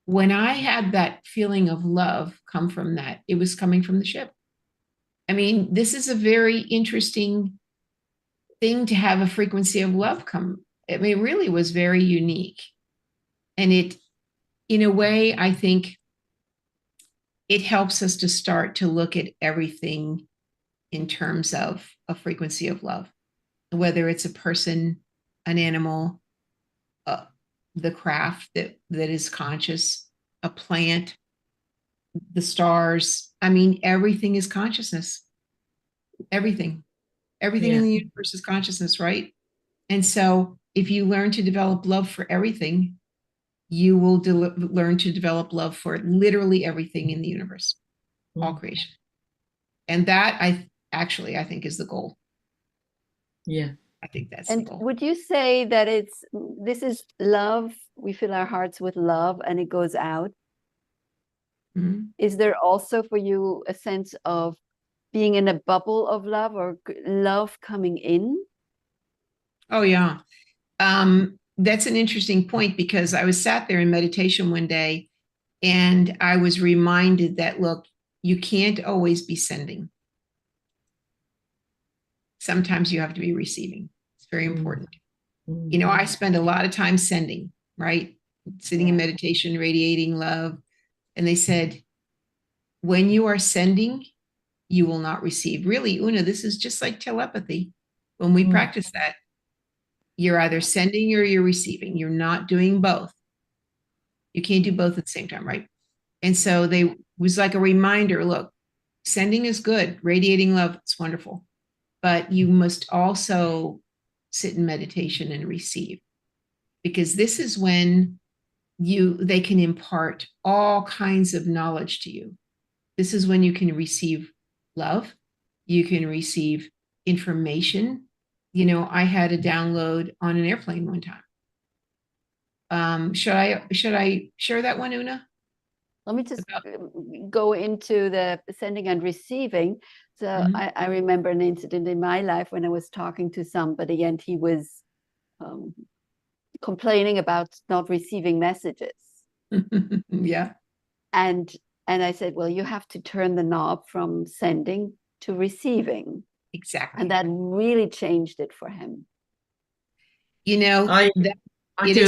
S4: when I had that feeling of love come from that, it was coming from the ship. I mean, this is a very interesting thing to have a frequency of love come. I mean, it really was very unique. And it, in a way, I think it helps us to start to look at everything in terms of a frequency of love, whether it's a person, an animal, the craft that is conscious, a plant, the stars. I mean, everything is consciousness. Everything in the universe is consciousness, right? And so if you learn to develop love for everything, you will learn to develop love for literally everything in the universe, all creation. And that I think is the goal.
S2: Yeah.
S4: I think that's
S3: And
S4: the goal.
S3: would you say that this is love? We fill our hearts with love and it goes out.
S4: Mm-hmm.
S3: Is there also for you a sense of being in a bubble of love or love coming in?
S4: Oh, yeah. That's an interesting point, because I was sat there in meditation one day and I was reminded that, look, you can't always be sending. Sometimes you have to be receiving. It's very important. I spend a lot of time sending, right? Sitting in meditation, radiating love. And they said, when you are sending, you will not receive. Really, Oona, this is just like telepathy. When we practice that, you're either sending or you're receiving. You're not doing both. You can't do both at the same time, right? And so they was like a reminder, look, sending is good. Radiating love, it's wonderful. But you must also sit in meditation and receive, because this is when they can impart all kinds of knowledge to you. This is when you can receive love. You can receive information. I had a download on an airplane one time. Should I share that one, Oona?
S3: Let me just go into the sending and receiving. So I remember an incident in my life when I was talking to somebody and he was complaining about not receiving messages.
S4: Yeah.
S3: And I said, well, you have to turn the knob from sending to receiving.
S4: Exactly.
S3: And that really changed it for him.
S2: I do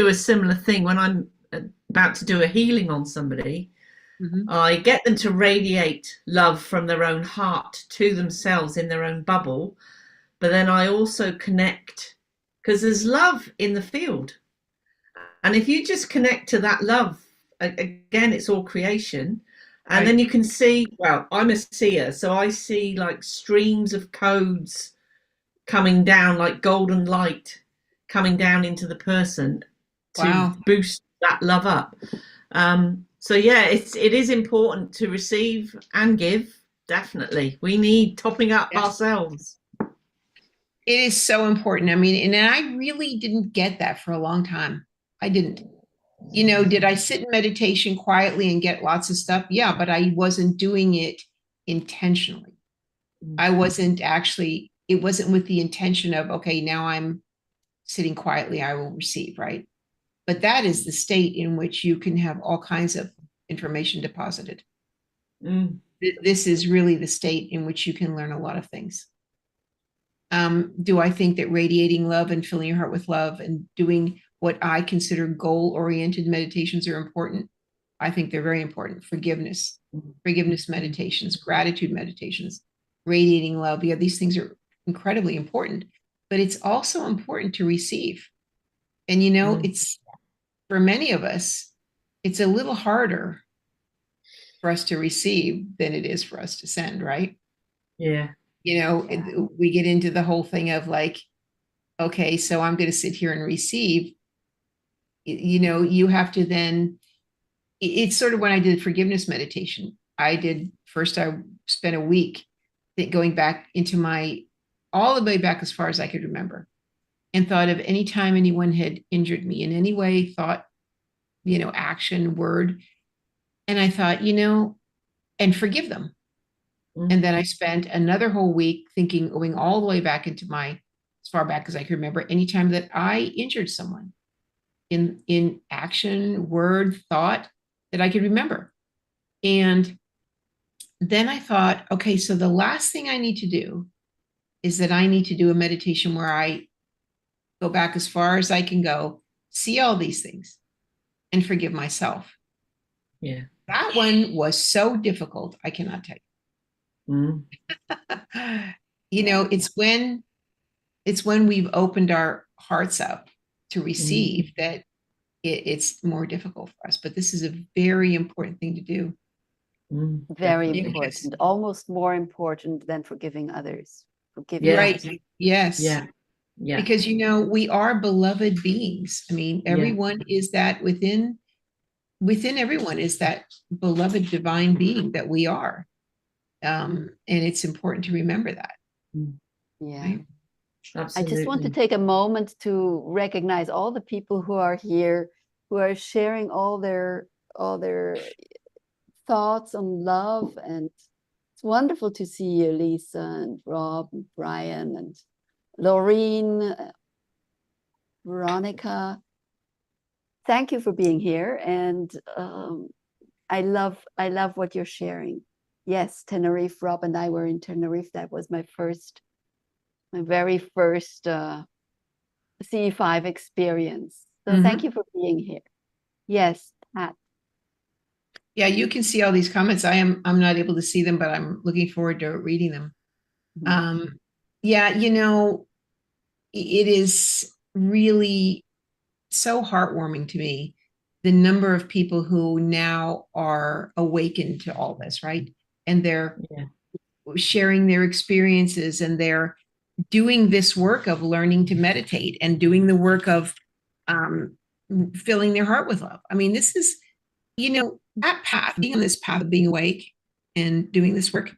S2: a similar thing when I'm about to do a healing on somebody. I get them to radiate love from their own heart to themselves in their own bubble, but then I also connect, because there's love in the field, and if you just connect to that love, again, it's all creation, And then you can see, well, I'm a seer, so I see like streams of codes coming down, like golden light coming down into the person to boost that love up. So yeah, it is important to receive and give. Definitely, we need topping up ourselves.
S4: It is so important. I mean, and I really didn't get that for a long time. I didn't. You know, did I sit in meditation quietly and get lots of stuff? Yeah, but I wasn't doing it intentionally. I wasn't actually, it wasn't with the intention of, okay, now I'm sitting quietly, I will receive, right? But that is the state in which you can have all kinds of information deposited. This is really the state in which you can learn a lot of things. Do I think that radiating love and filling your heart with love and doing what I consider goal-oriented meditations are important? I think they're very important. Forgiveness meditations, gratitude meditations, radiating love. Yeah, these things are incredibly important, but it's also important to receive. And, you know, it's, for many of us, it's a little harder for us to receive than it is for us to send, right?
S2: Yeah.
S4: You know, we get into the whole thing of like, okay, so I'm going to sit here and receive. You know, you have to then, it's sort of when I did forgiveness meditation. I spent a week going back into all the way back as far as I could remember, and thought of any time anyone had injured me in any way, thought, you know, action, word. And I thought, you know, and forgive them. And then I spent another whole week thinking, going all the way back into as far back as I could remember, anytime that I injured someone in action, word, thought that I could remember. And then I thought, okay, so the last thing I need to do is that I need to do a meditation where I go back as far as I can go, see all these things, and forgive myself.
S2: Yeah.
S4: That one was so difficult, I cannot tell you. You know, it's when we've opened our hearts up to receive that it's more difficult for us. But this is a very important thing to do.
S3: Very important, almost more important than forgiving others.
S4: Right. Yes.
S2: Yeah. Yeah.
S4: Because, you know, we are beloved beings. I mean, everyone is that within everyone is that beloved divine being that we are. And it's important to remember that.
S3: Yeah.
S4: Right?
S2: Absolutely.
S3: I just want to take a moment to recognize all the people who are here, who are sharing all their thoughts on love. And it's wonderful to see you, Lisa and Rob and Brian and Laureen, Veronica. Thank you for being here. And I love what you're sharing. Yes, Tenerife. Rob and I were in Tenerife. That was my very first CE5 experience. So thank you for being here. Yes, Pat.
S4: Yeah, you can see all these comments. I'm not able to see them, but I'm looking forward to reading them. Yeah, you know, it is really so heartwarming to me, the number of people who now are awakened to all this, right? And they're sharing their experiences, and they're doing this work of learning to meditate and doing the work of filling their heart with love. I mean, this is, you know, that path, being on this path of being awake and doing this work,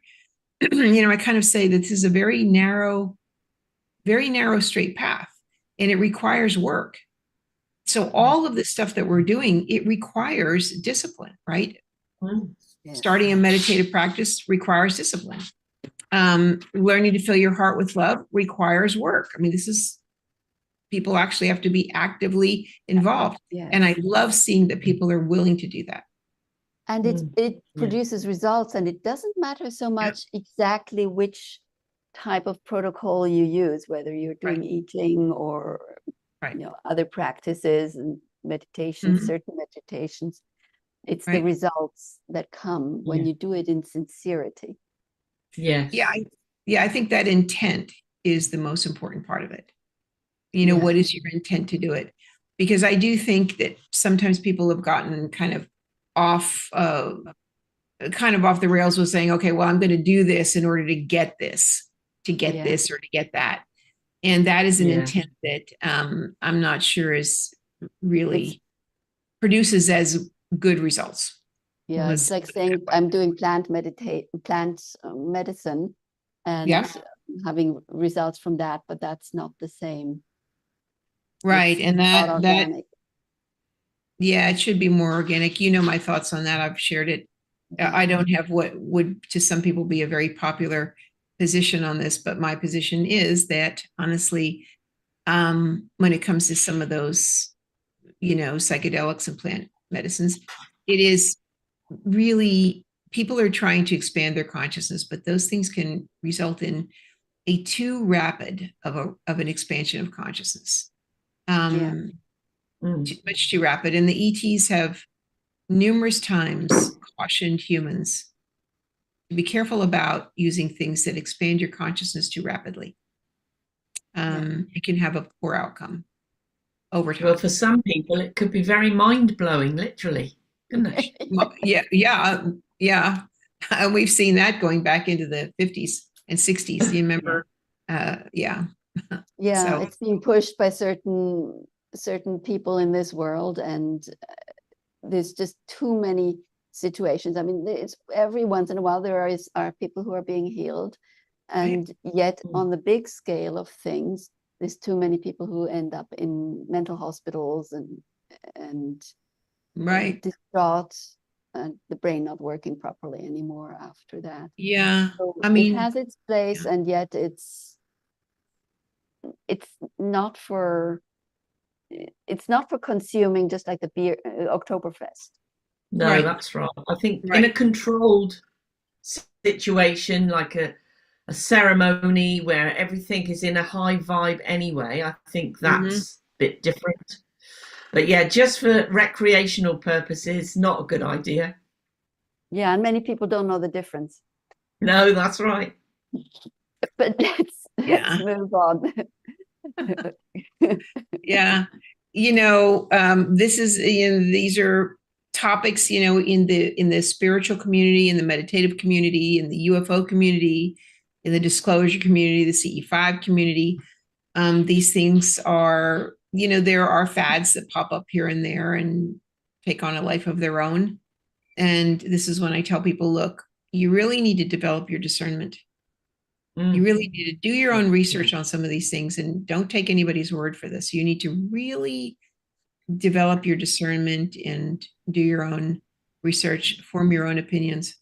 S4: you know, I kind of say that this is a very narrow, straight path, and it requires work. So all of this stuff that we're doing, it requires discipline, right? Yes. Starting a meditative practice requires discipline. Learning to fill your heart with love requires work. I mean, people actually have to be actively involved. Yes. And I love seeing that people are willing to do that.
S3: And it produces results, and it doesn't matter so much exactly which type of protocol you use, whether you're doing eating or you know, other practices and meditations, certain meditations. It's the results that come when you do it in sincerity.
S2: Yes.
S4: Yeah, I think that intent is the most important part of it. You know, what is your intent to do it? Because I do think that sometimes people have gotten kind of off kind of off the rails with saying, okay, well, I'm going to do this in order to get this, to get
S3: Yeah.
S4: this, or to get that. And that is an
S2: Yeah.
S4: intent that I'm not sure is really produces as good results.
S3: Yeah,
S4: Let's
S3: it's like
S4: put it
S3: saying
S4: that way.
S3: I'm doing plant medicine and
S4: Yeah.
S3: having results from that, but that's not the same.
S4: Right.
S3: It's
S4: And
S3: not
S4: that,
S3: organic.
S4: yeah, it should be more organic. You know my thoughts on that. I've shared it. I don't have what would to some people be a very popular position on this, but my position is that honestly, when it comes to some of those, psychedelics and plant medicines, it is really people are trying to expand their consciousness, but those things can result in a too rapid of an expansion of consciousness. Much too rapid. And the ETs have numerous times cautioned humans to be careful about using things that expand your consciousness too rapidly. It can have a poor outcome over time.
S2: Well, for some people, it could be very mind-blowing, literally, couldn't it?
S4: Yeah. And we've seen that going back into the 50s and 60s. You remember? Yeah.
S3: Yeah,
S4: So,
S3: it's being pushed by certain people in this world, and there's just too many situations. I mean, it's every once in a while there are people who are being healed, and yet on the big scale of things, there's too many people who end up in mental hospitals and
S4: right.
S3: distraught, and the brain not working properly anymore after that.
S4: Yeah.
S3: So
S4: I mean,
S3: it has its place, and yet it's not for consuming, just like the beer Oktoberfest.
S2: No,
S4: Right.
S2: that's right. I think
S4: Right.
S2: in a controlled situation, like a ceremony where everything is in a high vibe anyway, I think that's a bit different. But yeah, just for recreational purposes, not a good idea.
S3: Yeah, and many people don't know the difference.
S2: No, that's right.
S3: But let's move on.
S4: Yeah. These are topics, in the spiritual community, in the meditative community, in the UFO community, in the disclosure community, the CE5 community. These things are, there are fads that pop up here and there and take on a life of their own. And this is when I tell people, look, you really need to develop your discernment. You really need to do your own research on some of these things, and don't take anybody's word for this. You need to really develop your discernment and do your own research, form your own opinions.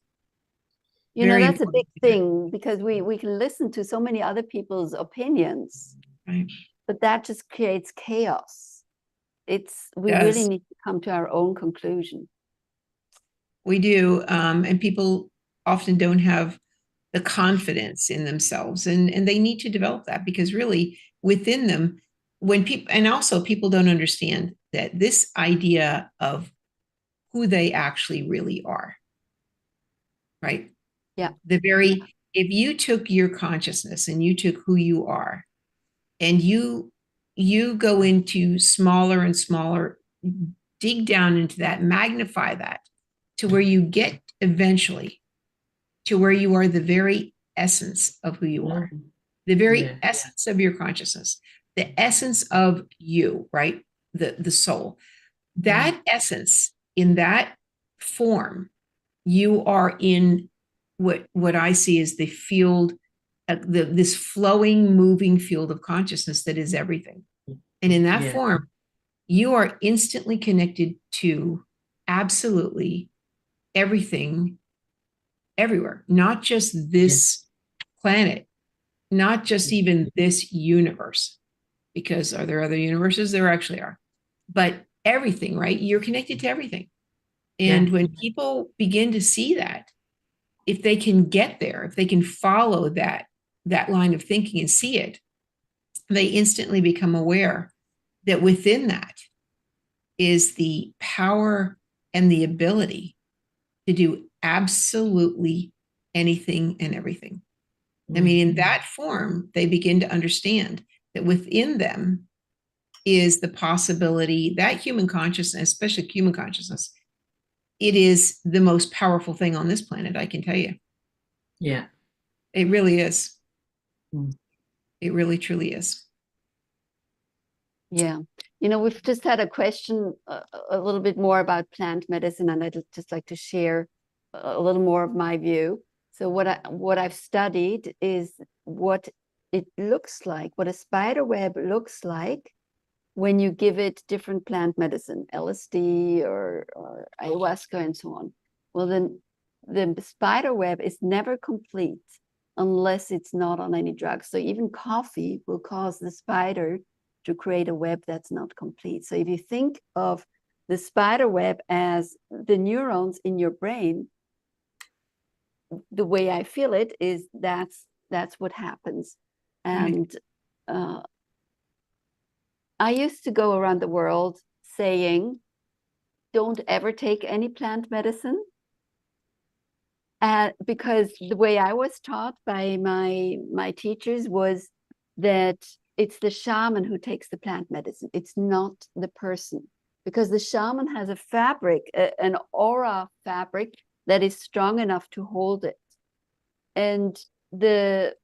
S3: That's a big thing, because we can listen to so many other people's opinions,
S4: right?
S3: But that just creates chaos. We really need to come to our own conclusion.
S4: We do, and people often don't have the confidence in themselves, and they need to develop that, because really within them, when people don't understand that this idea of who they actually really are, right?
S3: Yeah.
S4: If you took your consciousness and you took who you are, and you go into smaller and smaller, dig down into that, magnify that to where you get eventually to where you are the very essence of who you are, the very essence of your consciousness, the essence of you, right? The soul, that essence, in that form, you are in what I see as the field, this flowing, moving field of consciousness that is everything. And in that form, you are instantly connected to absolutely everything, everywhere, not just this planet, not just even this universe, because are there other universes? There actually are, but everything, right? You're connected to everything. And when people begin to see that, if they can get there, if they can follow that line of thinking and see it, they instantly become aware that within that is the power and the ability to do absolutely anything and everything. I mean, in that form, they begin to understand that within them is the possibility that human consciousness, especially human consciousness, it is the most powerful thing on this planet, I can tell you.
S2: Yeah.
S4: It really is.
S2: Mm.
S4: It really, truly is.
S3: Yeah. We've just had a question a little bit more about plant medicine, and I'd just like to share a little more of my view. So what I've studied is what it looks like, what a spider web looks like when you give it different plant medicine, LSD or ayahuasca and so on. Well, then the spider web is never complete unless it's not on any drugs. So even coffee will cause the spider to create a web that's not complete. So if you think of the spider web as the neurons in your brain, the way I feel it is that's what happens. And I used to go around the world saying, don't ever take any plant medicine. Because the way I was taught by my teachers was that it's the shaman who takes the plant medicine. It's not the person, because the shaman has a fabric, an aura fabric that is strong enough to hold it. And the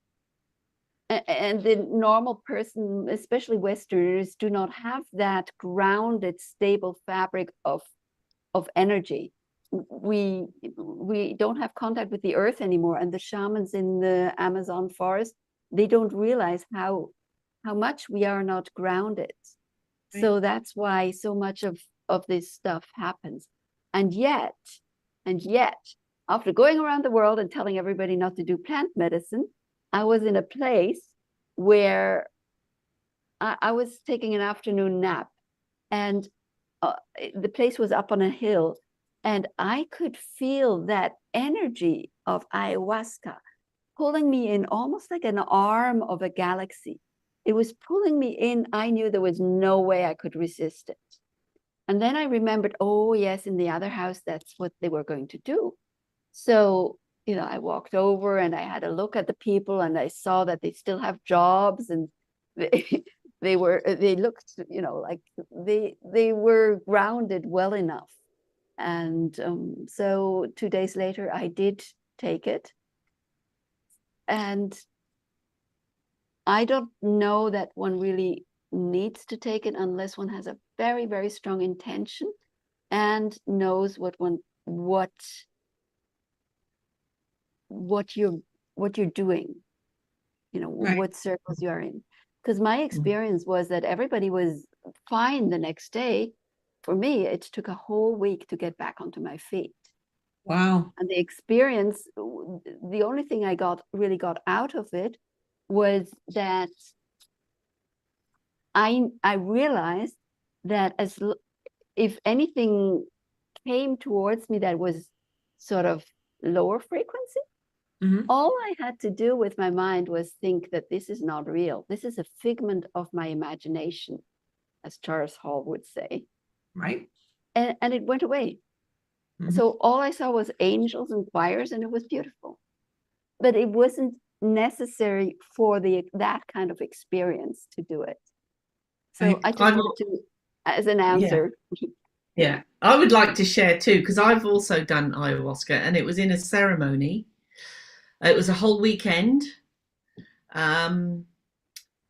S3: normal person, especially Westerners, do not have that grounded, stable fabric of energy. We don't have contact with the earth anymore, and the shamans in the Amazon forest, they don't realize how much we are not grounded. Right. So that's why so much of this stuff happens. And yet, after going around the world and telling everybody not to do plant medicine, I was in a place where I was taking an afternoon nap, and the place was up on a hill, and I could feel that energy of ayahuasca pulling me in, almost like an arm of a galaxy. It was pulling me in. I knew there was no way I could resist it. And then I remembered, oh yes, in the other house, that's what they were going to do. So, I walked over and I had a look at the people, and I saw that they still have jobs, and they looked, like they were grounded well enough. And so 2 days later, I did take it. And I don't know that one really needs to take it unless one has a very, very strong intention and knows what you're doing, right. What circles you're in. Because my experience was that everybody was fine the next day. For me, it took a whole week to get back onto my feet.
S4: Wow.
S3: And the experience, the only thing I really got out of it was that I realized that if anything came towards me that was sort of lower frequency, all I had to do with my mind was think that this is not real. This is a figment of my imagination, as Charles Hall would say.
S4: Right.
S3: And it went away. So all I saw was angels and choirs, and it was beautiful. But it wasn't necessary for that kind of experience to do it. So I just wanted to, as an answer.
S2: Yeah, I would like to share too, because I've also done ayahuasca, and it was in a ceremony. It was a whole weekend. And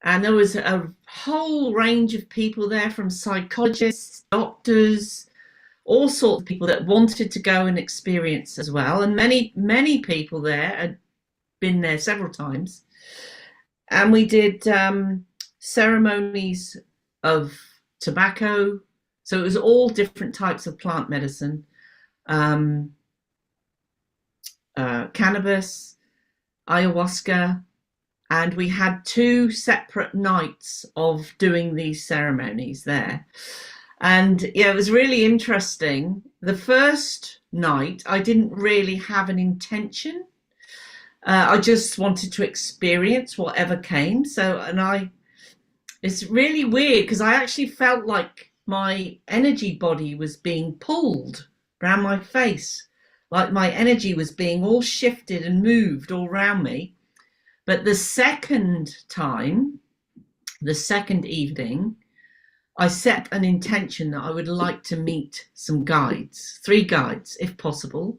S2: there was a whole range of people there, from psychologists, doctors, all sorts of people that wanted to go and experience as well. And many people there had been there several times. And we did ceremonies of tobacco. So it was all different types of plant medicine, cannabis, ayahuasca. And we had 2 separate nights of doing these ceremonies there. And yeah, it was really interesting. The first night, I didn't really have an intention. I just wanted to experience whatever came. It's really weird, because I actually felt like my energy body was being pulled around my face, like my energy was being all shifted and moved all around me. But the second evening, I set an intention that I would like to meet some guides, 3 guides, if possible.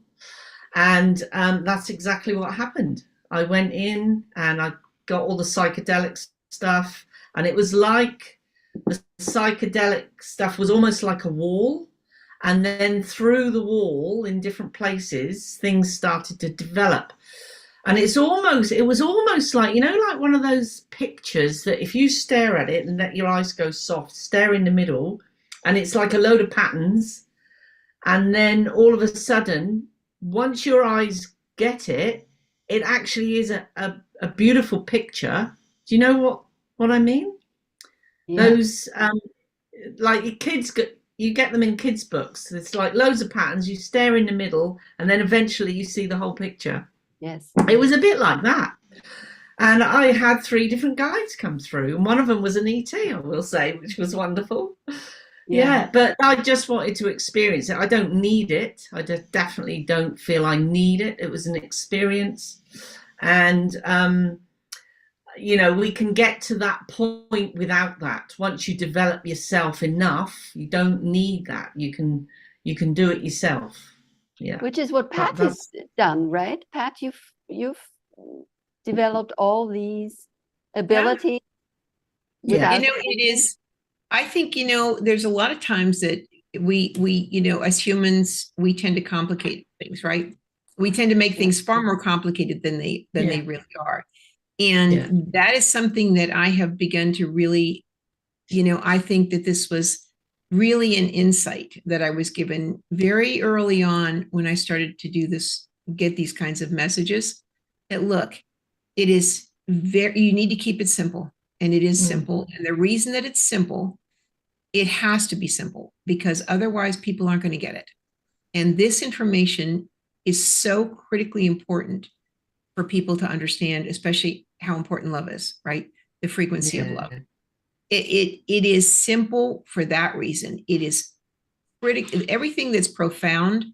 S2: And that's exactly what happened. I went in and I got all the psychedelic stuff, and it was like the psychedelic stuff was almost like a wall. And then through the wall in different places, things started to develop. And it was almost like, like one of those pictures that if you stare at it and let your eyes go soft, stare in the middle, and it's like a load of patterns. And then all of a sudden, once your eyes get it, it actually is a beautiful picture. Do you know what I mean?
S3: Yeah.
S2: Those, like kids, you get them in kids' books. It's like loads of patterns. You stare in the middle, and then eventually you see the whole picture.
S3: Yes.
S2: It was a bit like that. And I had 3 different guides come through, and one of them was an ET, I will say, which was wonderful. Yeah, but I just wanted to experience it. I don't need it. I just definitely don't feel I need it. It was an experience. And, we can get to that point without that. Once you develop yourself enough, you don't need that. You can do it yourself. Yeah.
S3: Which is what Pat has done, right? Pat, you've developed all these abilities.
S2: Yeah.
S4: It is. I think, there's a lot of times that we as humans, we tend to complicate things, right? We tend to make things far more complicated than they really are. And that is something that I have begun to really, I think that this was really an insight that I was given very early on when I started to do this, get these kinds of messages, that look, it is you need to keep it simple. And it is simple. And the reason that it's simple, it has to be simple, because otherwise people aren't going to get it. And this information is so critically important for people to understand, especially how important love is, right? The frequency of love. It is simple for that reason. It is critical. Everything that's profound,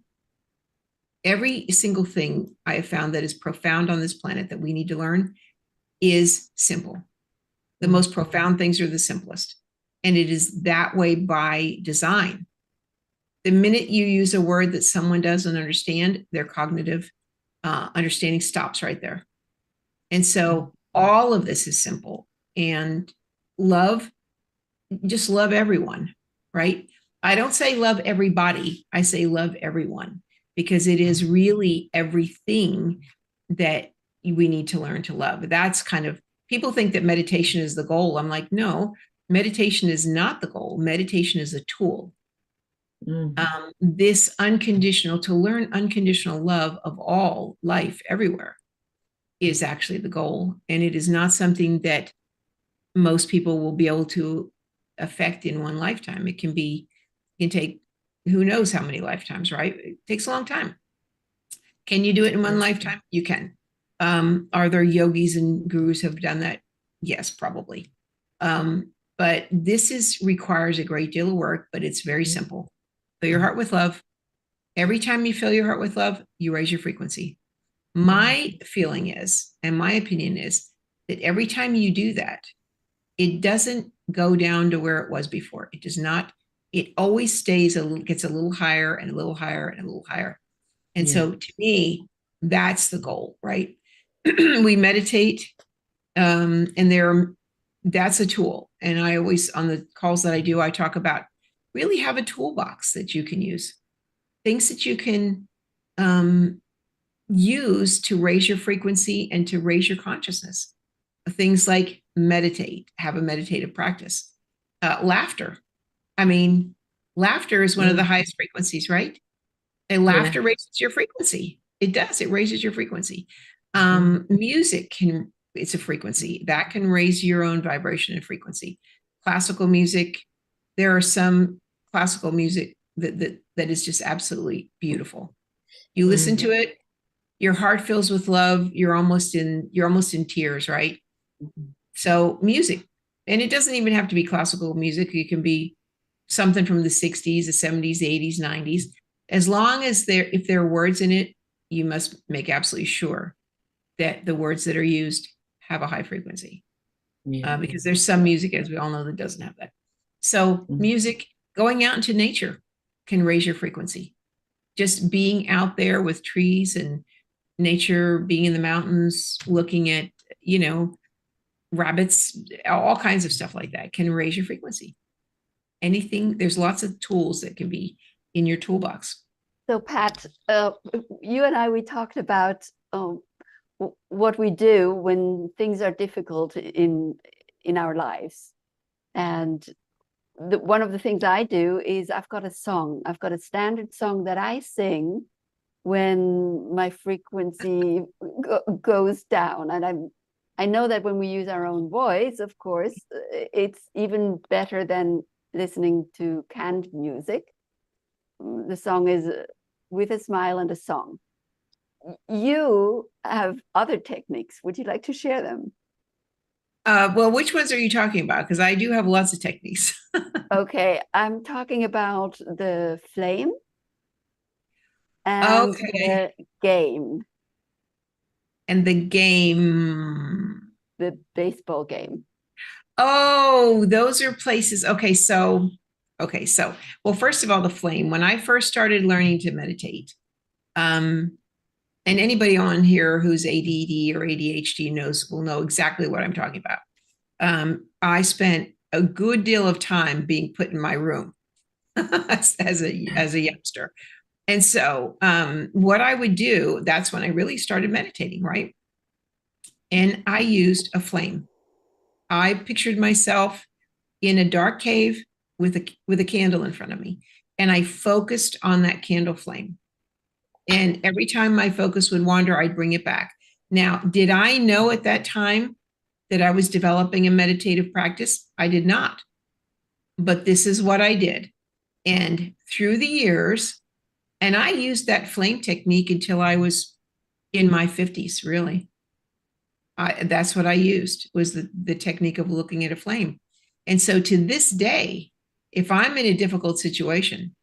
S4: every single thing I have found that is profound on this planet that we need to learn is simple. The most profound things are the simplest. And it is that way by design. The minute you use a word that someone doesn't understand, their cognitive understanding stops right there. And so all of this is simple. And just love everyone, right? I don't say love everybody. I say love everyone, because it is really everything that we need to learn to love. That's kind of, people think that meditation is the goal. I'm like, no, meditation is not the goal. Meditation is a tool. This to learn unconditional love of all life everywhere is actually the goal. And it is not something that most people will be able to affect in one lifetime. It can take who knows how many lifetimes, right? It takes a long time. Can you do it in one lifetime? You can. Are there yogis and gurus who have done that? Yes, probably. But this requires a great deal of work, but it's very simple. Fill your heart with love. Every time you fill your heart with love, you raise your frequency. My feeling is, and my opinion is, that every time you do that, it doesn't go down to where it was before. It does not. It always gets a little higher and a little higher and a little higher. And so to me, that's the goal, right? We meditate, and that's a tool. And I always, on the calls that I do, I talk about really have a toolbox that you can use, things that you can use to raise your frequency and to raise your consciousness. Things like meditate, have a meditative practice. Laughter. I mean, laughter is one of the highest frequencies, right? And laughter raises your frequency. It does. It raises your frequency. Music it's a frequency that can raise your own vibration and frequency. Classical music, there are some classical music that is just absolutely beautiful. You listen to it, your heart fills with love. You're almost in tears, right? So music, and it doesn't even have to be classical music. It can be something from the 60s, the 70s, the 80s, 90s. As long as if there are words in it, you must make absolutely sure that the words that are used have a high frequency. Because there's some music, as we all know, that doesn't have that. So music, going out into nature can raise your frequency. Just being out there with trees and nature, being in the mountains, looking at, rabbits, all kinds of stuff like that can raise your frequency. Anything, there's lots of tools that can be in your toolbox.
S3: So Pat, you and I, we talked about what we do when things are difficult in our lives. And one of the things I do is I've got a standard song that I sing when my frequency goes down. And I know that when we use our own voice, of course, it's even better than listening to canned music. The song is With a Smile and a Song. You have other techniques. Would you like to share them?
S4: Well, which ones are you talking about? Because I do have lots of techniques.
S3: Okay, I'm talking about the flame and the game.
S4: And the game.
S3: The baseball game.
S4: Oh, those are places. Okay, so, well, first of all, the flame. When I first started learning to meditate, and anybody on here who's ADD or ADHD will know exactly what I'm talking about. I spent a good deal of time being put in my room as a youngster. And so what I would do, that's when I really started meditating, right? And I used a flame. I pictured myself in a dark cave with a candle in front of me. And I focused on that candle flame. And every time my focus would wander, I'd bring it back. Now, did I know at that time that I was developing a meditative practice? I did not. But this is what I did. And through the years, and I used that flame technique until I was in my 50s, really. That's what I used, was the technique of looking at a flame. And so to this day, if I'm in a difficult situation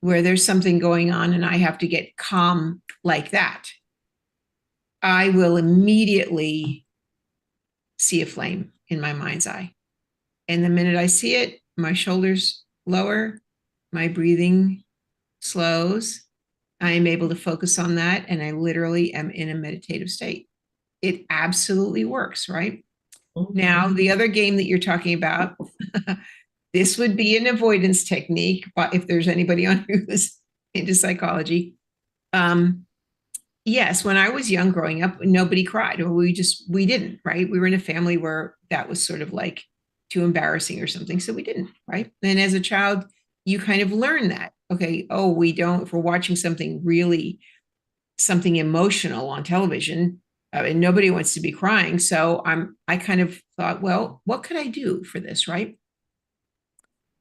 S4: where there's something going on and I have to get calm like that, I will immediately see a flame in my mind's eye. And the minute I see it, my shoulders lower, my breathing slows. I am able to focus on that, and I literally am in a meditative state. It absolutely works, right? Now, the other game that you're talking about, this would be an avoidance technique, but if there's anybody on who's into psychology. Yes, when I was young growing up, nobody cried, or we didn't, right? We were in a family where that was sort of like too embarrassing or something, so we didn't, right? And as a child, you kind of learn that, okay, we don't, if we're watching something emotional on television, and nobody wants to be crying. So I kind of thought, well, what could I do for this, right?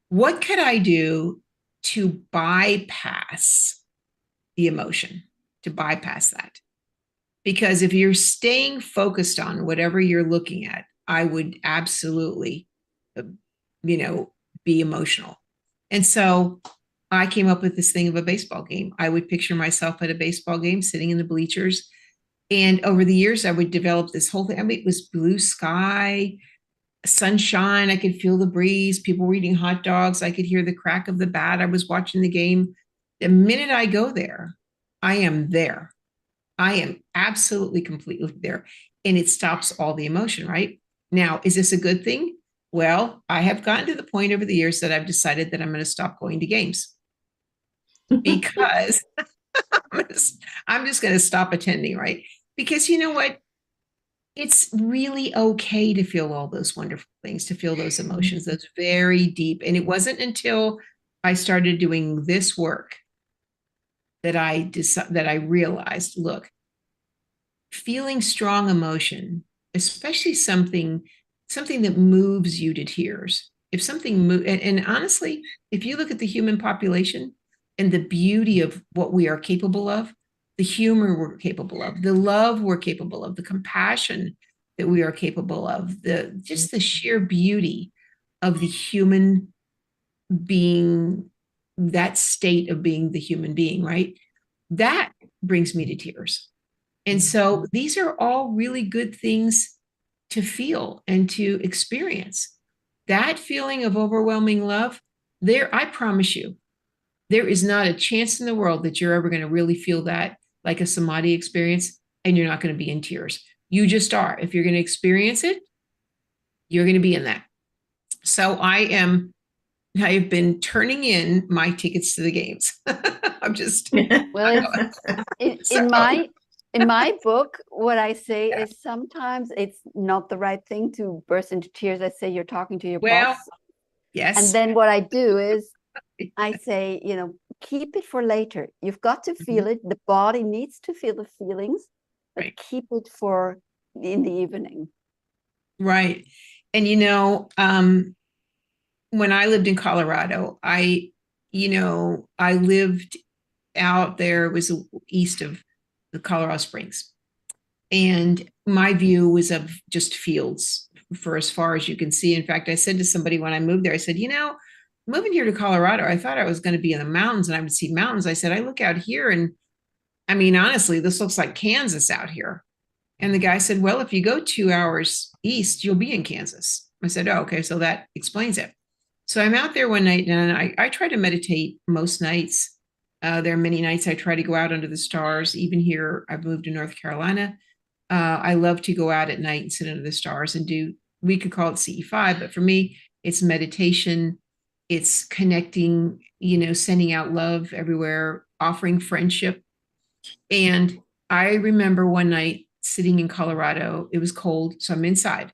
S4: What could I do to bypass the emotion, to bypass that? Because if you're staying focused on whatever you're looking at, I would absolutely, be emotional. And so I came up with this thing of a baseball game. I would picture myself at a baseball game, sitting in the bleachers. And over the years, I would develop this whole thing. I mean, it was blue sky, sunshine. I could feel the breeze. People were eating hot dogs. I could hear the crack of the bat. I was watching the game. The minute I go there, I am there. I am absolutely, completely there. And it stops all the emotion, right? Now, is this a good thing? Well, I have gotten to the point over the years that I've decided that I'm going to stop going to games because I'm just going to stop attending, right? Because you know what? It's really okay to feel all those wonderful things, to feel those emotions, those very deep. And it wasn't until I started doing this work that I realized, look, feeling strong emotion, especially something that moves you to tears. If something and honestly, if you look at the human population and the beauty of what we are capable of, the humor we're capable of, the love we're capable of, the compassion that we are capable of, just the sheer beauty of the human being, that state of being the human being, right? That brings me to tears. And so these are all really good things to feel and to experience. that feeling of overwhelming love, there, I promise you, there is not a chance in the world that you're ever going to really feel that like a samadhi experience, and you're not going to be in tears. You just are. If you're going to experience it, you're going to be in that. So I have been turning in my tickets to the games. I'm just,
S3: Well, it's
S4: So-
S3: in my book, what I say is sometimes it's not the right thing to burst into tears. I say you're talking to your
S4: well,
S3: boss.
S4: yes.
S3: And then what I do is I say, keep it for later. You've got to feel it. The body needs to feel the feelings, but
S4: Right.
S3: keep it for in the evening.
S4: Right. And when I lived in Colorado, I lived out there, it was east of the Colorado Springs. And my view was of just fields for as far as you can see. In fact, I said to somebody when I moved there, I said, moving here to Colorado, I thought I was going to be in the mountains and I would see mountains. I said, I look out here and I mean, honestly, this looks like Kansas out here. And the guy said, well, if you go 2 hours east, you'll be in Kansas. I said, oh, okay. So that explains it. So I'm out there one night and I try to meditate most nights. There are many nights I try to go out under the stars. Even here, I've moved to North Carolina. I love to go out at night and sit under the stars and we could call it CE5, but for me, it's meditation. It's connecting, sending out love everywhere, offering friendship. And I remember one night sitting in Colorado, it was cold, so I'm inside.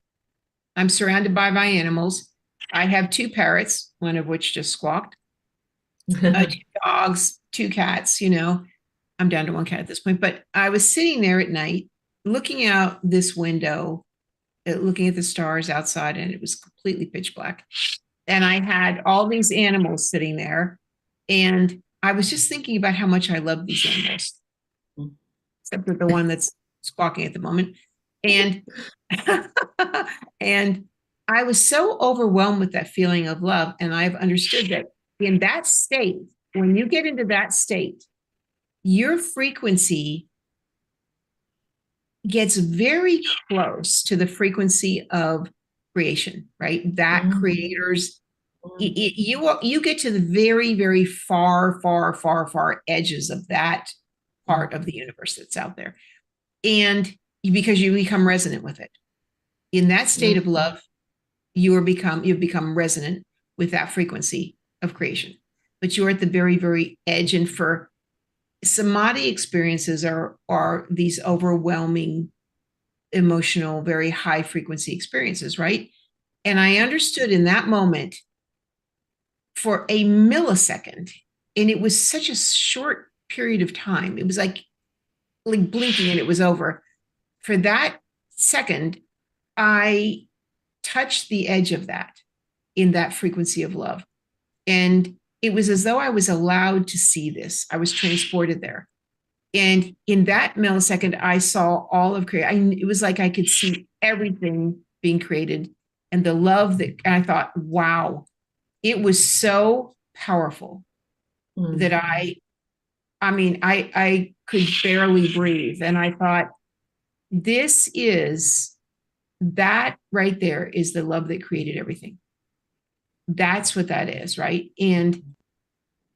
S4: I'm surrounded by my animals. I have 2 parrots, one of which just squawked, 2 dogs, 2 cats, I'm down to 1 cat at this point, but I was sitting there at night looking out this window, looking at the stars outside, and it was completely pitch black. And I had all these animals sitting there, and I was just thinking about how much I love these animals, except for the one that's squawking at the moment. And and I was so overwhelmed with that feeling of love. And I've understood that in that state, when you get into that state, your frequency gets very close to the frequency of creation, right? That creators, you get to the very, very far, far, far, far edges of that part of the universe that's out there. And because you become resonant with it. In that state of love, you've become resonant with that frequency of creation. But you're at the very, very edge. And for samadhi experiences are these overwhelming, emotional, very high frequency experiences, right? And I understood in that moment for a millisecond, and it was such a short period of time. It was like blinking and it was over. For that second, I touched the edge of that in that frequency of love. And it was as though I was allowed to see this. I was transported there. And in that millisecond, I saw all of creation. It was like I could see everything being created and the love that I thought, wow, it was so powerful that I could barely breathe. And I thought, that right there is the love that created everything. That's what that is, right? And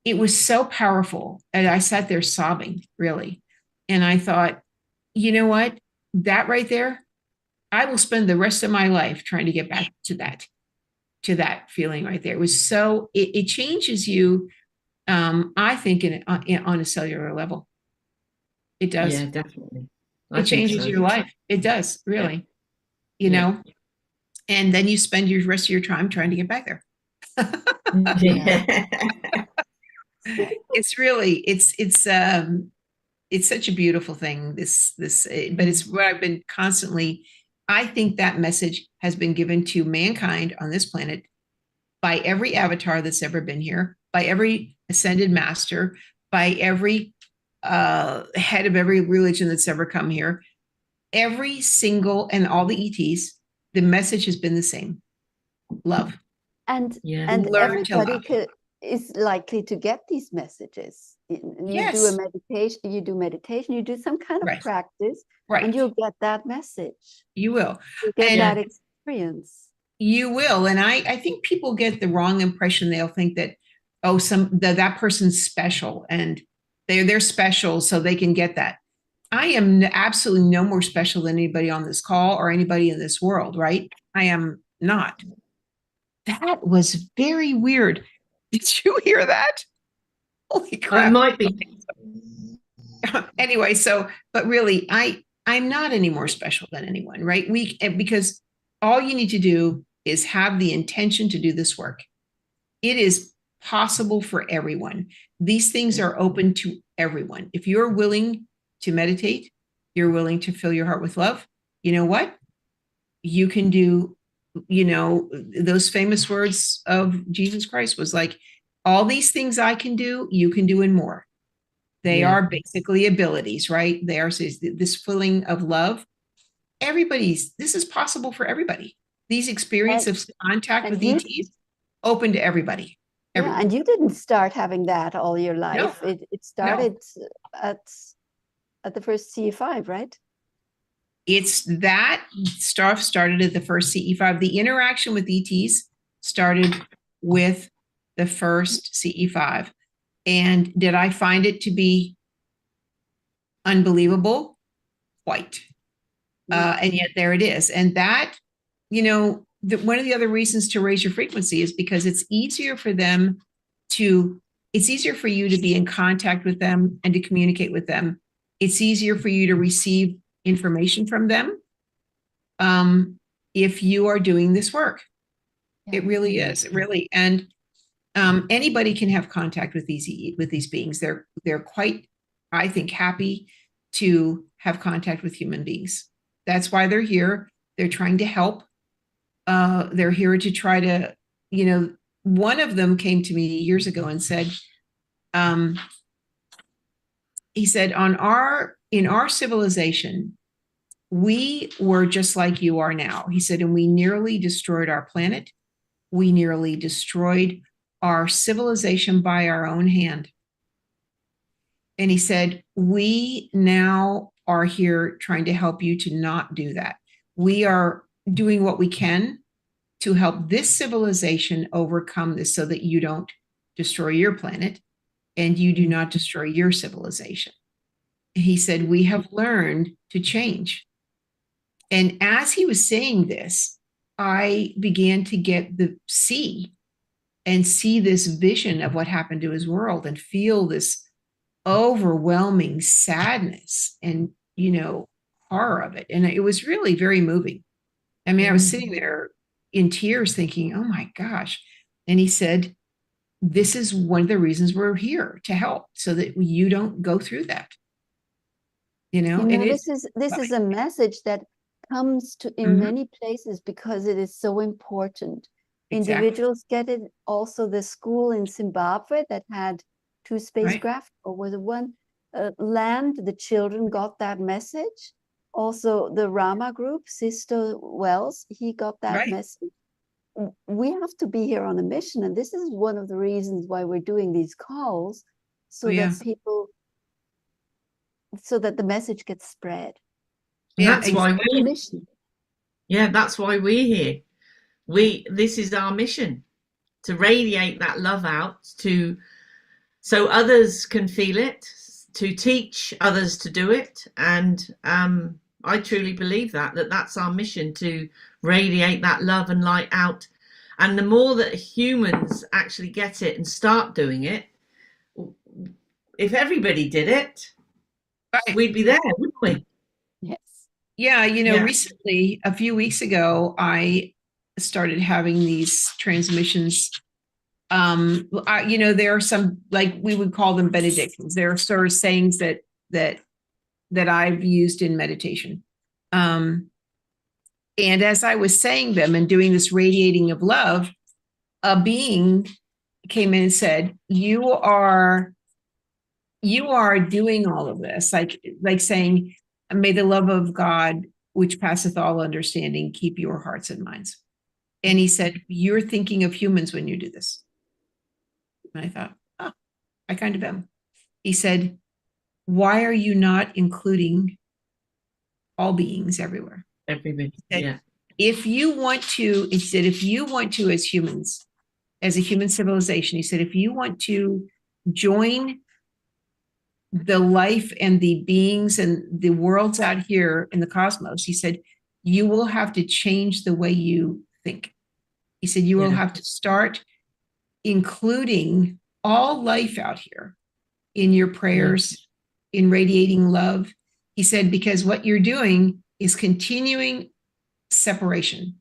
S4: it was so powerful. And I sat there sobbing, really. And I thought, you know what? That right there, I will spend the rest of my life trying to get back to that feeling right there. It was so, it changes you, I think, on a cellular level. It does.
S2: Yeah, definitely.
S4: It changes your life. It does, really. You know, and then you spend your rest of your time trying to get back there. It's really, it's such a beautiful thing. But it's what I've been constantly, I think that message has been given to mankind on this planet by every avatar that's ever been here, by every ascended master, by every head of every religion that's ever come here. Every single, and all the ETs, the message has been the same: love.
S3: And
S4: Learn to love.
S3: everybody is likely to get these messages. You do a meditation, you do some kind of practice, and you'll get that message.
S4: You will.
S3: You get that experience.
S4: You will. And I think people get the wrong impression. They'll think that, oh, that person's special and they're special, so they can get that. I am absolutely no more special than anybody on this call or anybody in this world, right? I am not. That was very weird. Did you hear that? Holy crap.
S2: It might be.
S4: Anyway, but really, I'm not any more special than anyone, right? Because all you need to do is have the intention to do this work. It is possible for everyone. These things are open to everyone. If you're willing to meditate, you're willing to fill your heart with love, you know what? You can do, those famous words of Jesus Christ was like, all these things I can do, you can do and more. They are basically abilities, right? They are this filling of love. This is possible for everybody. These experiences of contact with ETs open to everybody.
S3: Yeah, and you didn't start having that all your life.
S4: No,
S3: it started at the first CE5, right?
S4: It's that stuff started at the first CE5. The interaction with ETs started with the first CE5. And did I find it to be unbelievable? Quite. And yet there it is. And that, one of the other reasons to raise your frequency is because it's easier for you to be in contact with them and to communicate with them. It's easier for you to receive information from them if you are doing this work. It really is. It really. And anybody can have contact with these beings. They're quite, I think, happy to have contact with human beings. That's why they're here. They're trying to help. They're here to try to, one of them came to me years ago and said, he said, in our civilization, we were just like you are now. He said, and we nearly destroyed our planet. We nearly destroyed our civilization by our own hand. And he said, we now are here trying to help you to not do that. We are doing what we can to help this civilization overcome this so that you don't destroy your planet and you do not destroy your civilization. He said, we have learned to change. And as he was saying this, I began to see this vision of what happened to his world and feel this overwhelming sadness and, horror of it. And it was really very moving. I mean, I was sitting there in tears thinking, oh my gosh. And he said, this is one of the reasons we're here, to help so that you don't go through that. And
S3: this is a message that comes to in many places because it is so important.
S4: Exactly.
S3: Individuals get it. Also, the school in Zimbabwe that had 2 spacecraft, or was it one land, the children got that message. Also, the Rama group, Sister Wells, he got that message. We have to be here on a mission, and this is one of the reasons why we're doing these calls, so that people, so that the message gets spread.
S2: That's why that's why we're here. This is our mission, to radiate that love out so others can feel it, to teach others to do it. And I truly believe that's our mission, to radiate that love and light out. And the more that humans actually get it and start doing it, if everybody did it, we'd be there, wouldn't we?
S3: Yes.
S4: Yeah, recently, a few weeks ago, I started having these transmissions. There are some, like, we would call them benedictions. They're sort of sayings that I've used in meditation. And as I was saying them and doing this radiating of love, a being came in and said, you are doing all of this, like saying, may the love of God, which passeth all understanding, keep your hearts and minds. And he said, you're thinking of humans when you do this. And I thought, I kind of am. He said, why are you not including all beings everywhere?
S2: Everybody,
S4: if you want to, he said, if you want to, as humans, as a human civilization, he said, if you want to join the life and the beings and the worlds out here in the cosmos, he said, you will have to change the way you think. He said, you will have to start including all life out here in your prayers, in radiating love. He said, because what you're doing is continuing separation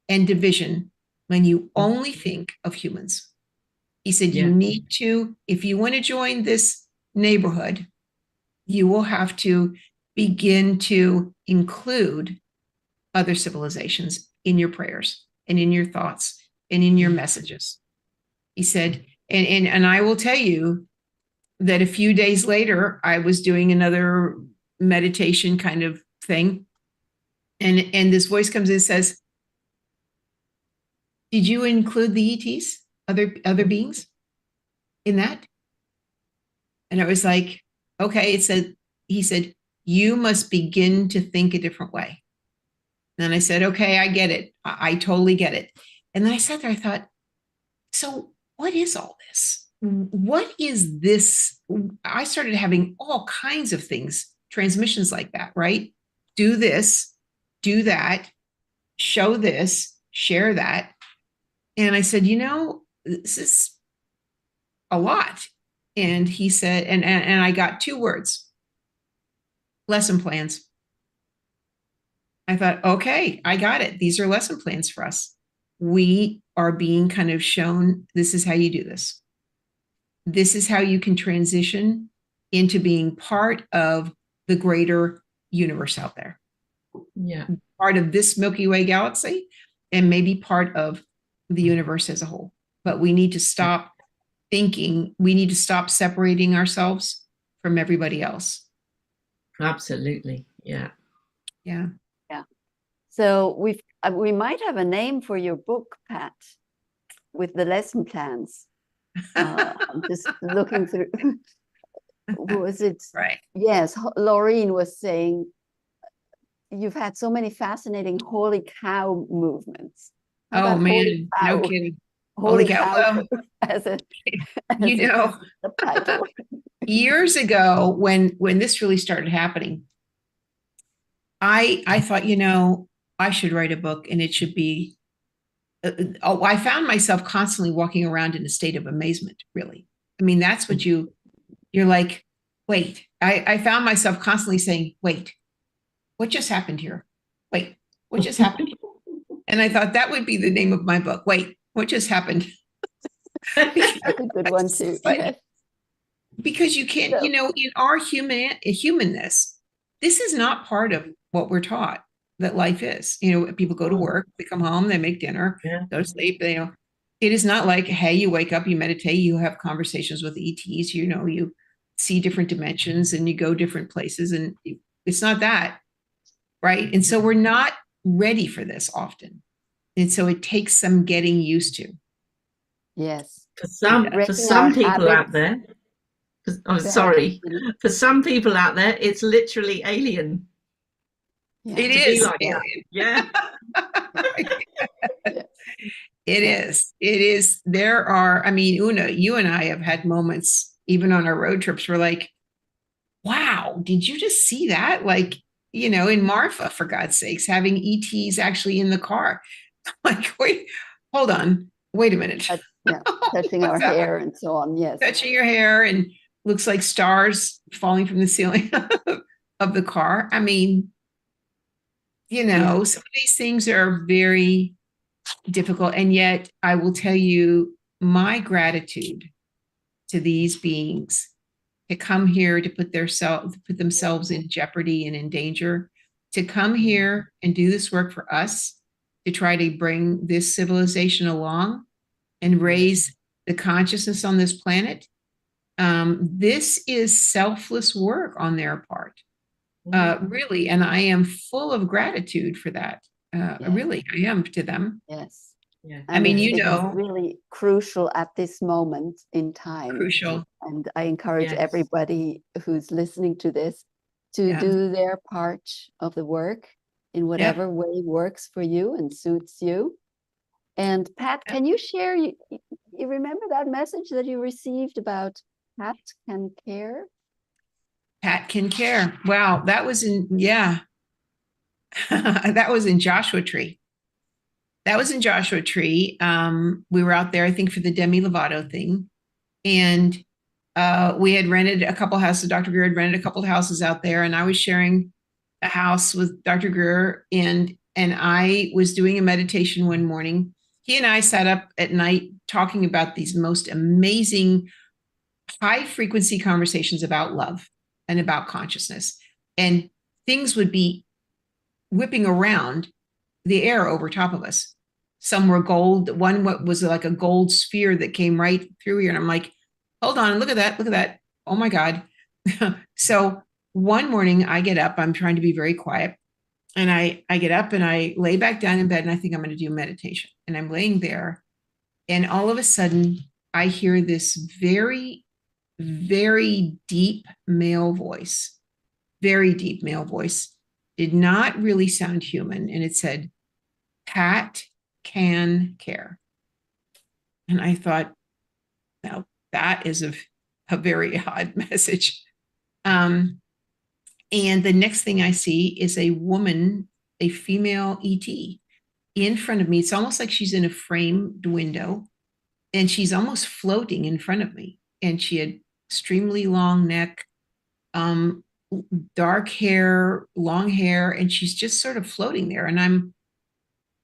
S4: and division when you only think of humans. He said, you need to, if you want to join this neighborhood, you will have to begin to include other civilizations in your prayers and in your thoughts and in your messages. He said, and I will tell you that a few days later, I was doing another meditation kind of thing. And this voice comes in and says, did you include the ETs, other beings in that? And I was like, okay. He said, you must begin to think a different way. And I said, okay, I get it. I totally get it. And then I sat there, I thought, so what is all this? What is this? I started having all kinds of things, transmissions like that, right? Do this, do that, show this, share that. And I said, this is a lot. And he said, and I got 2 words, lesson plans. I thought, okay, I got it. These are lesson plans for us. We are being kind of shown, this is how you do this. This is how you can transition into being part of the greater universe out there.
S2: Yeah.
S4: Part of this Milky Way galaxy and maybe part of the universe as a whole. But we need to stop thinking, we need to stop separating ourselves from everybody else.
S2: Absolutely. Yeah.
S4: Yeah.
S3: Yeah. So we might have a name for your book, Pat, with the lesson plans. I'm just looking through. Was it?
S4: Right.
S3: Yes, Laureen was saying you've had so many fascinating holy cow movements. How
S4: Oh
S3: about
S4: man,
S3: holy cow?
S4: no kidding.
S3: Holy cow as
S4: the
S3: title.
S4: Years ago when this really started happening, I thought, I should write a book and it should be, I found myself constantly walking around in a state of amazement, really. I mean, that's what you're like, wait, I found myself constantly saying, wait, what just happened here? Wait, what just happened? And I thought that would be the name of my book. Wait, what just happened?
S3: That's a good one too.
S4: Because you can't, in our humanness, this is not part of what we're taught that life is. People go to work, they come home, they make dinner, go to sleep. It is not like, hey, you wake up, you meditate, you have conversations with ETs, you see different dimensions and you go different places, and it's not that, right? And so we're not ready for this often. And so it takes some getting used to.
S3: Yes.
S2: For some people out there, for some people out there, it's literally alien.
S4: Yeah. It is.
S2: Like yeah.
S4: It is. There are, Oona, you and I have had moments, even on our road trips, we're like, wow, did you just see that? Like, in Marfa, for God's sakes, having ETs actually in the car. Like, wait, hold on, wait a minute.
S3: Touching our hair and so on. Yes.
S4: Touching your hair and looks like stars falling from the ceiling of the car. Some of these things are very difficult. And yet I will tell you my gratitude to these beings to come here to put themselves in jeopardy and in danger, to come here and do this work for us, to try to bring this civilization along and raise the consciousness on this planet. This is selfless work on their part, really. And I am full of gratitude for that. Really, I am to them.
S3: Yes.
S2: Yeah.
S3: It's really crucial at this moment in time.
S4: Crucial.
S3: And I encourage everybody who's listening to this to do their part of the work in whatever way works for you and suits you. And Pat, can you share, you remember that message that you received about Pat can care?
S4: Pat can care. Wow, that was that was in Joshua Tree. That was in Joshua Tree. We were out there, I think, for the Demi Lovato thing. And we had rented a couple houses. Dr. Greer had rented a couple of houses out there, and I was sharing a house with Dr. Greer, and I was doing a meditation one morning. He and I sat up at night talking about these most amazing high frequency conversations about love and about consciousness. And things would be whipping around the air over top of us. Some were gold. One was like a gold sphere that came right through here. And I'm like, hold on, look at that. Look at that. Oh my God. So one morning I get up, I'm trying to be very quiet. And I get up and I lay back down in bed and I think I'm going to do meditation. And I'm laying there. And all of a sudden I hear this very, very deep male voice, very deep male voice. Did not really sound human. And it said, Pat can care. And I thought, now that is a very odd message. And the next thing I see is a woman, a female ET in front of me. It's almost like she's in a framed window and she's almost floating in front of me. And she had extremely long neck, dark hair, long hair, and she's just sort of floating there. And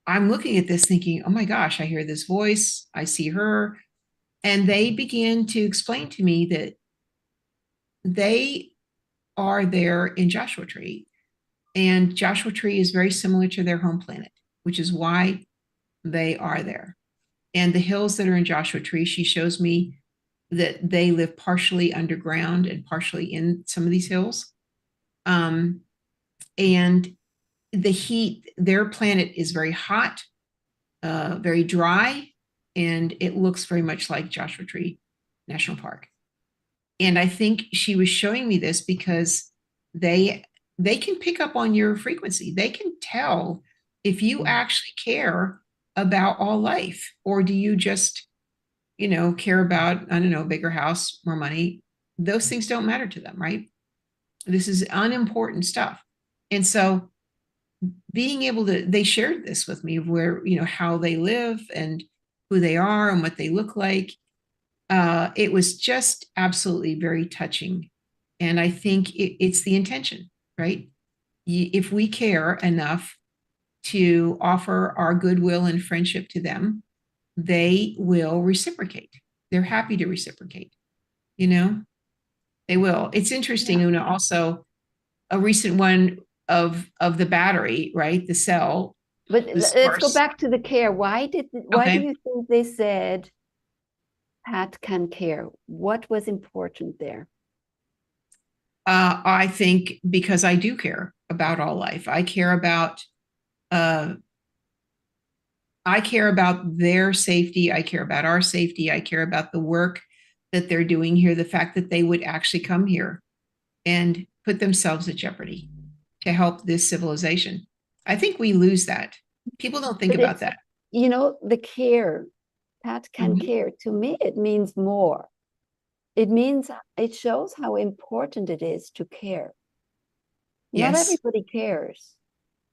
S4: I'm looking at this thinking, oh my gosh, I hear this voice, I see her. And they began to explain to me that they are there in Joshua Tree. And Joshua Tree is very similar to their home planet, which is why they are there. And the hills that are in Joshua Tree, she shows me that they live partially underground and partially in some of these hills. And the heat, their planet is very hot, very dry, and it looks very much like Joshua Tree National Park. And I think she was showing me this because they can pick up on your frequency. They can tell if you actually care about all life, or do you just, care about, I don't know, bigger house, more money. Those things don't matter to them, right? This is unimportant stuff. And so being able to, they shared this with me where, how they live and who they are and what they look like. It was just absolutely very touching. And I think it's the intention, right? If we care enough to offer our goodwill and friendship to them, they will reciprocate. They're happy to reciprocate, they will. It's interesting, Oona, also a recent one of the battery, right? The cell.
S3: But let's go back to the care. Why do you think they said Pat can care? What was important there?
S4: I think because I do care about all life. I care about their safety. I care about our safety. I care about the work that they're doing here. The fact that they would actually come here and put themselves at jeopardy to help this civilization. I think we lose that. People don't think about that.
S3: The care, Pat can care. To me, it means more. It shows how important it is to care.
S4: Yes.
S3: Not everybody cares.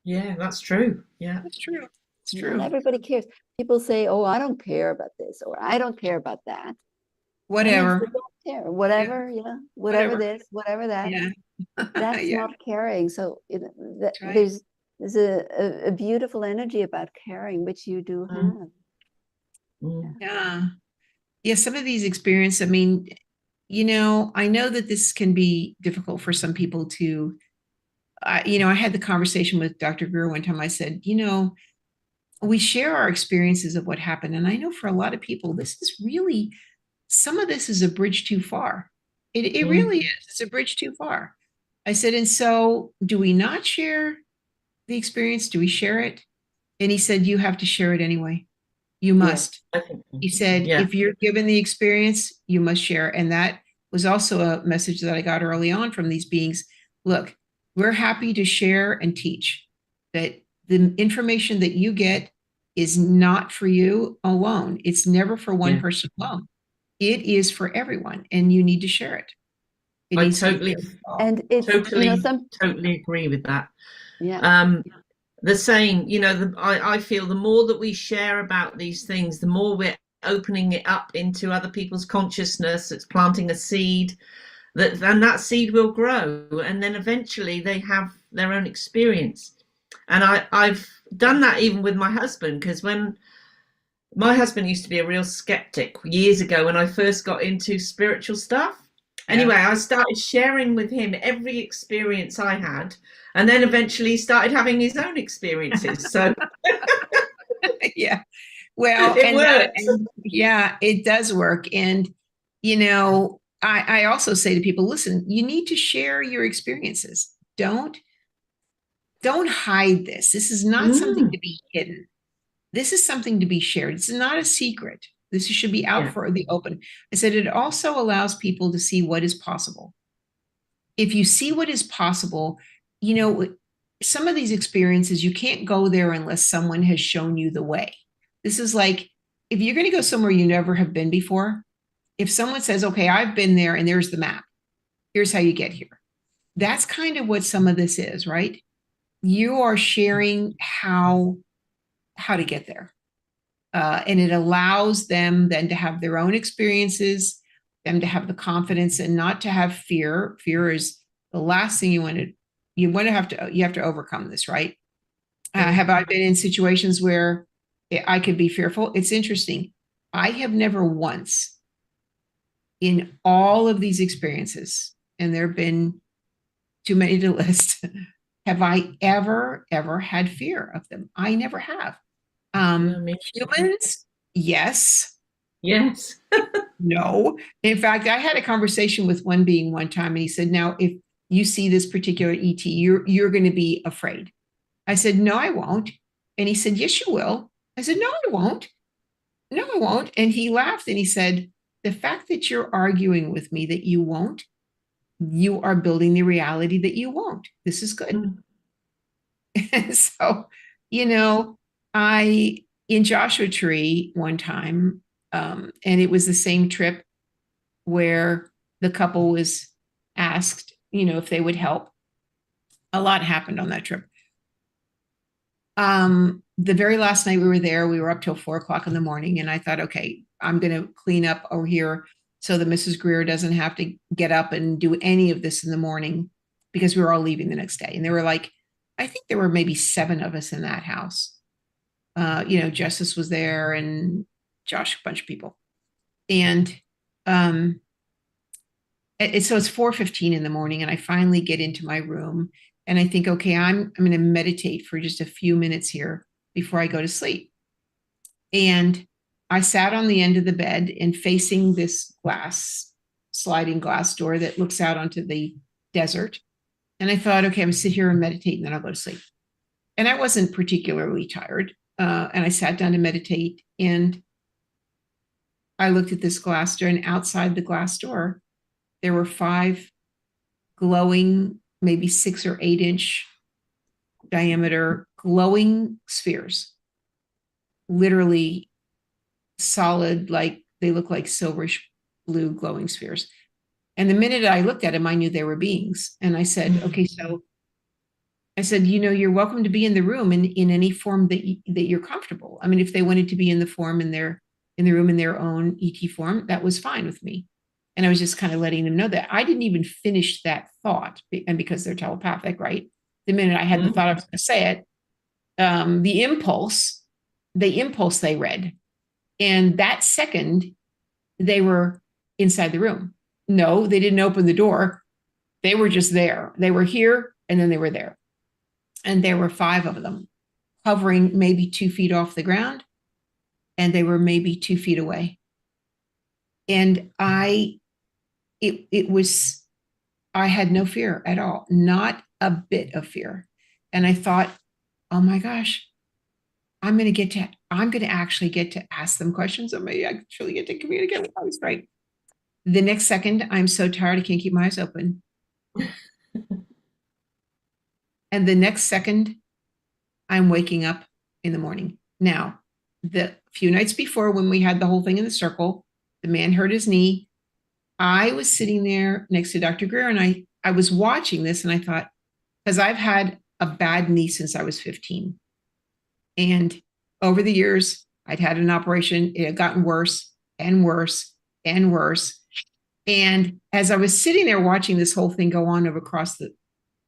S2: Yeah, that's true. Yeah,
S4: that's true. It's true.
S3: Not everybody cares. People say, "Oh, I don't care about this," or "I don't care about that."
S4: Whatever.
S3: They don't care. Whatever. Yeah. Whatever this. Whatever that.
S4: Yeah.
S3: That's
S4: Yeah.
S3: not caring. So
S4: Right.
S3: there's a beautiful energy about caring, which you do have.
S4: Yeah. Some of these experiences, I mean, I know that this can be difficult for some people to, I had the conversation with Dr. Greer one time. I said, we share our experiences of what happened. And I know for a lot of people, this is really, some of this is a bridge too far. It really is. It's a bridge too far. I said, and so do we not share the experience? Do we share it? And he said, you have to share it anyway. You must.
S2: I think so.
S4: He said, if you're given the experience, you must share. And that was also a message that I got early on from these beings. Look, we're happy to share and teach. that the information that you get is not for you alone. It's never for one person alone. It is for everyone, and you need to share it. It
S2: I
S4: needs to be
S2: totally,
S4: shared.
S3: And it's,
S2: totally agree with that.
S3: yeah.
S2: The saying, I feel the more that we share about these things, the more we're opening it up into other people's consciousness. It's planting a seed, and that seed will grow, and then eventually they have their own experience. And I've done that even with my husband, because when my husband used to be a real skeptic years ago when I first got into spiritual stuff. Anyway, I started sharing with him every experience I had, and then eventually started having his own experiences. So
S4: yeah. Well,
S2: it works.
S4: Yeah, it does work. And, I also say to people, listen, you need to share your experiences. Don't hide this. This is not something to be hidden. This is something to be shared. It's not a secret. This should be out for the open. I said it also allows people to see what is possible. If you see what is possible, some of these experiences, you can't go there unless someone has shown you the way. This is like, if you're going to go somewhere you never have been before, if someone says, okay, I've been there and there's the map, here's how you get here. That's kind of what some of this is, right? You are sharing how to get there. And it allows them then to have their own experiences, them to have the confidence and not to have fear. Fear is the last thing you have to overcome this, right? Have I been in situations where I could be fearful? It's interesting. I have never once in all of these experiences, and there have been too many to list, have I ever had fear of them. I never have. Humans, yes. No. In fact, I had a conversation with one being one time, and he said, now, if you see this particular ET, you're going to be afraid. I said, no, I won't. And he said, yes, you will. I said, no, I won't. No, I won't. And he laughed and he said, the fact that you're arguing with me that you won't, you are building the reality that you won't. This is good. And so, I, in Joshua Tree one time, and it was the same trip where the couple was asked, if they would help. A lot happened on that trip. The very last night we were there, we were up till 4:00 in the morning, and I thought, okay, I'm going to clean up over here so that Mrs. Greer doesn't have to get up and do any of this in the morning, because we were all leaving the next day. And there were I think there were maybe 7 of us in that house. Justice was there and Josh, a bunch of people. And so it's 4:15 in the morning, and I finally get into my room and I think, okay, I'm going to meditate for just a few minutes here before I go to sleep. And I sat on the end of the bed and facing this sliding glass door that looks out onto the desert. And I thought, okay, I'm going to sit here and meditate, and then I'll go to sleep. And I wasn't particularly tired. And I sat down to meditate, and I looked at this glass door, and outside the glass door, there were 5 glowing, maybe 6 or 8 inch diameter glowing spheres, literally solid, like they look like silverish blue glowing spheres. And the minute I looked at them, I knew they were beings. And I said, okay, so I said, you're welcome to be in the room in any form that you're comfortable. I mean, if they wanted to be in the room in their own ET form, that was fine with me. And I was just kind of letting them know that I didn't even finish that thought. And because they're telepathic, right? The minute I had the thought I was going to say it, the impulse they read. And that second, they were inside the room. No, they didn't open the door. They were just there. They were here, and then they were there. And there were 5 of them hovering maybe 2 feet off the ground, and they were maybe 2 feet away. And I had no fear at all, not a bit of fear. And I thought, oh my gosh, I'm going to actually get to ask them questions. I may actually get to communicate with them. Right. The next second, I'm so tired, I can't keep my eyes open. And the next second, I'm waking up in the morning. Now, the few nights before, when we had the whole thing in the circle, the man hurt his knee. I was sitting there next to Dr. Greer, and I was watching this, and I thought, because I've had a bad knee since I was 15. And over the years, I'd had an operation. It had gotten worse and worse and worse. And as I was sitting there watching this whole thing go on across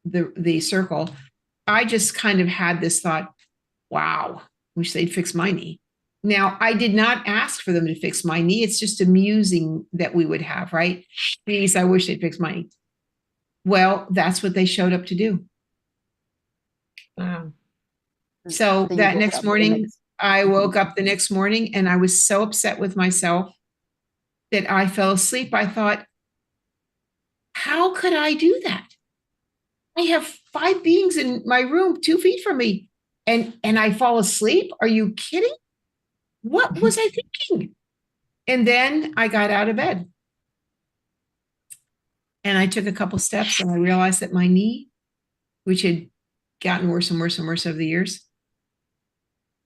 S4: the circle, I just kind of had this thought, wow, wish they'd fix my knee. Now, I did not ask for them to fix my knee. It's just amusing that we would have, right? Please, I wish they'd fix my knee. Well, that's what they showed up to do.
S2: Wow.
S4: So
S3: Then you
S4: that
S3: woke
S4: next
S3: up the
S4: morning,
S3: next-
S4: I woke up the next morning and I was so upset with myself that I fell asleep. I thought, how could I do that? I have 5 beings in my room 2 feet from me, and I fall asleep. Are you kidding? What was I thinking? And then I got out of bed and I took a couple steps and I realized that my knee, which had gotten worse and worse and worse over the years,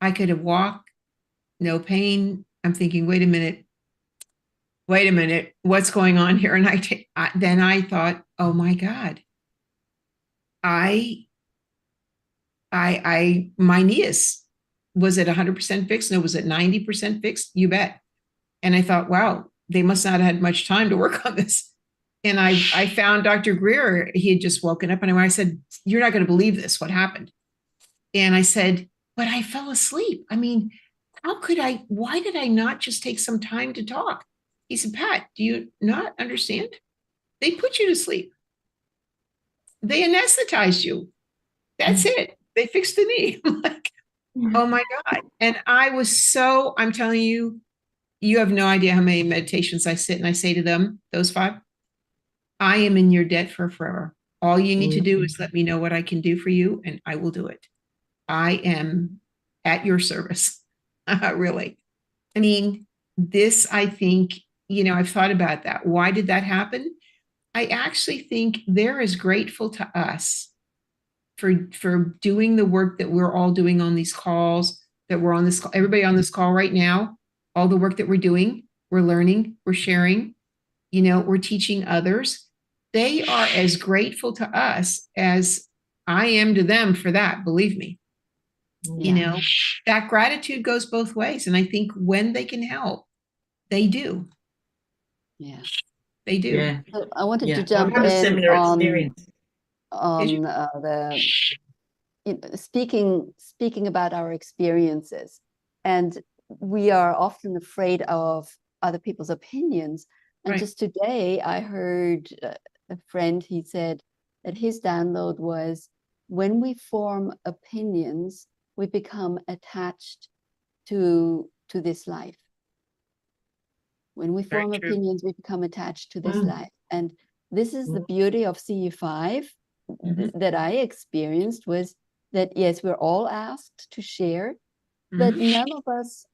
S4: I could have walked, no pain. I'm thinking, wait a minute, what's going on here? And then I thought, oh my God, my knee was it 100% fixed? No, was it 90% fixed? You bet. And I thought, wow, they must not have had much time to work on this. And I found Dr. Greer. He had just woken up, and I said, you're not going to believe this, what happened? And I said, but I fell asleep. I mean, why did I not just take some time to talk? He said, Pat, do you not understand? They put you to sleep. They anesthetized you. That's it. They fixed the knee. I'm like, oh my God. And I'm telling you, you have no idea how many meditations I sit and I say to them, those 5, I am in your debt for forever. All you need to do is let me know what I can do for you, and I will do it. I am at your service. Really. I mean, I think, I've thought about that. Why did that happen? I actually think they're as grateful to us for doing the work that we're all doing on these calls, that we're on this call, everybody on this call right now, all the work that we're doing, we're learning, we're sharing, we're teaching others. They are as grateful to us as I am to them for that, believe me.
S3: Yeah.
S4: That gratitude goes both ways. And I think when they can help, they do.
S3: Yeah.
S4: They do.
S2: Yeah.
S3: So I wanted to
S2: I've
S3: jump
S2: had a
S3: in
S2: similar experience.
S3: on speaking about our experiences, and we are often afraid of other people's opinions. And
S4: Right.
S3: just today, I heard a friend. He said that his download was, when we form opinions, we become attached to this life. When we
S2: Very
S3: form
S2: true.
S3: opinions, we become attached to this
S2: Mm.
S3: life. And this is the beauty of CE5 that I experienced, was that, yes, we're all asked to share, but none of us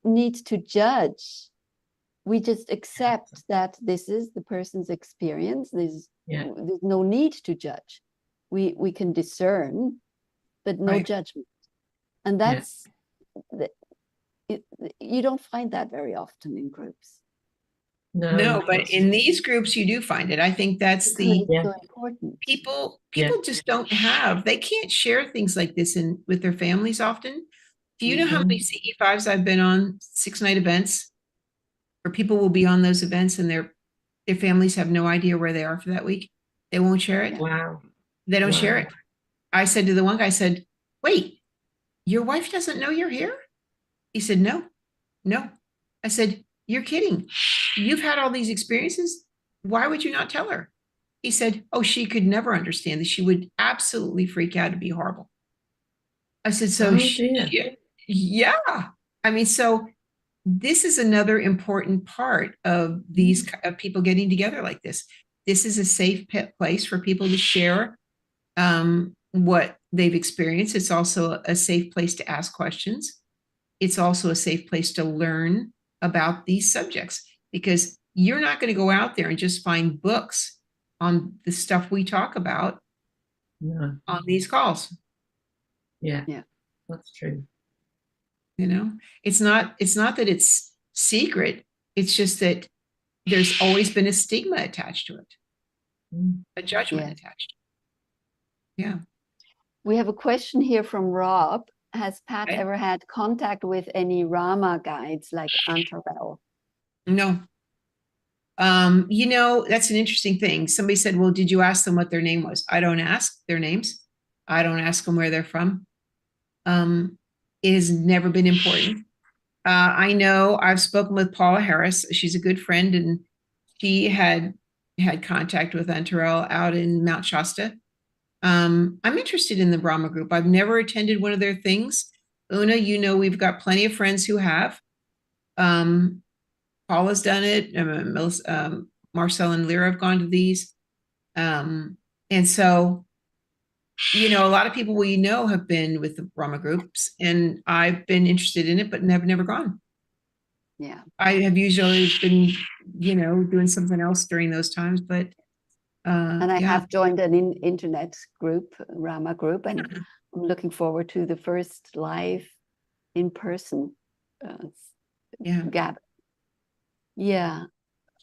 S3: need to judge. We just accept that this is the person's experience. There's no need to judge. We can discern, but no judgment. And that's, you don't find that very often in groups.
S4: No, but in these groups, you do find it. I think that's
S3: so important.
S4: People just don't they can't share things like this with their families often. Do you know how many CE5s I've been on 6-night events where people will be on those events and their families have no idea where they are for that week? They won't share it.
S2: Wow.
S4: They don't share it. I said to the one guy, I said, wait, your wife doesn't know you're here? He said, no. I said, you're kidding. You've had all these experiences. Why would you not tell her? He said, oh, she could never understand this. She would absolutely freak out. It'd be horrible. I said, so yeah. I mean, so this is another important part of these of people getting together like this. This is a safe place for people to share what they've experienced. It's also a safe place to ask questions. It's also a safe place to learn about these subjects, because you're not going to go out there and just find books on the stuff we talk about on these calls.
S2: Yeah.
S3: Yeah.
S2: That's true.
S4: You know, it's not that it's secret. It's just that there's always been a stigma attached to it, a judgment
S3: Yeah.
S4: attached. Yeah.
S3: We have a question here from Rob. Has Pat
S4: Okay.
S3: ever had contact with any Rama guides like Antarel?
S4: No. You know, that's an interesting thing. Somebody said, well, did you ask them what their name was? I don't ask their names. I don't ask them where they're from. It has never been important. I know I've spoken with Paula Harris. She's a good friend, and she had contact with Antarel out in Mount Shasta. I'm interested in the Brahma group. I've never attended one of their things. Oona, you know, we've got plenty of friends who have. Paula's done it. Marcel and Lyra have gone to these. And so, you know, a lot of people we know have been with the Brahma groups, and I've been interested in it, but never gone.
S3: Yeah.
S4: I have usually been, you know, doing something else during those times, but
S3: And I
S4: yeah.
S3: have joined an internet group, Rama group, and I'm looking forward to the first live in person gather. Yeah.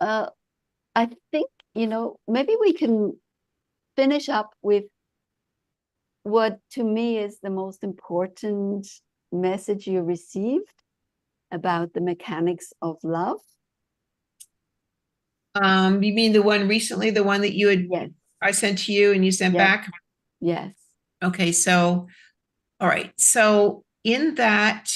S3: I think, you know, maybe we can finish up with what to me is the most important message you received about the mechanics of love.
S4: You mean the one recently, the one that you had,
S3: Yes.
S4: I sent to you and you sent
S3: Yes.
S4: back?
S3: Yes.
S4: Okay, so, all right. So in that,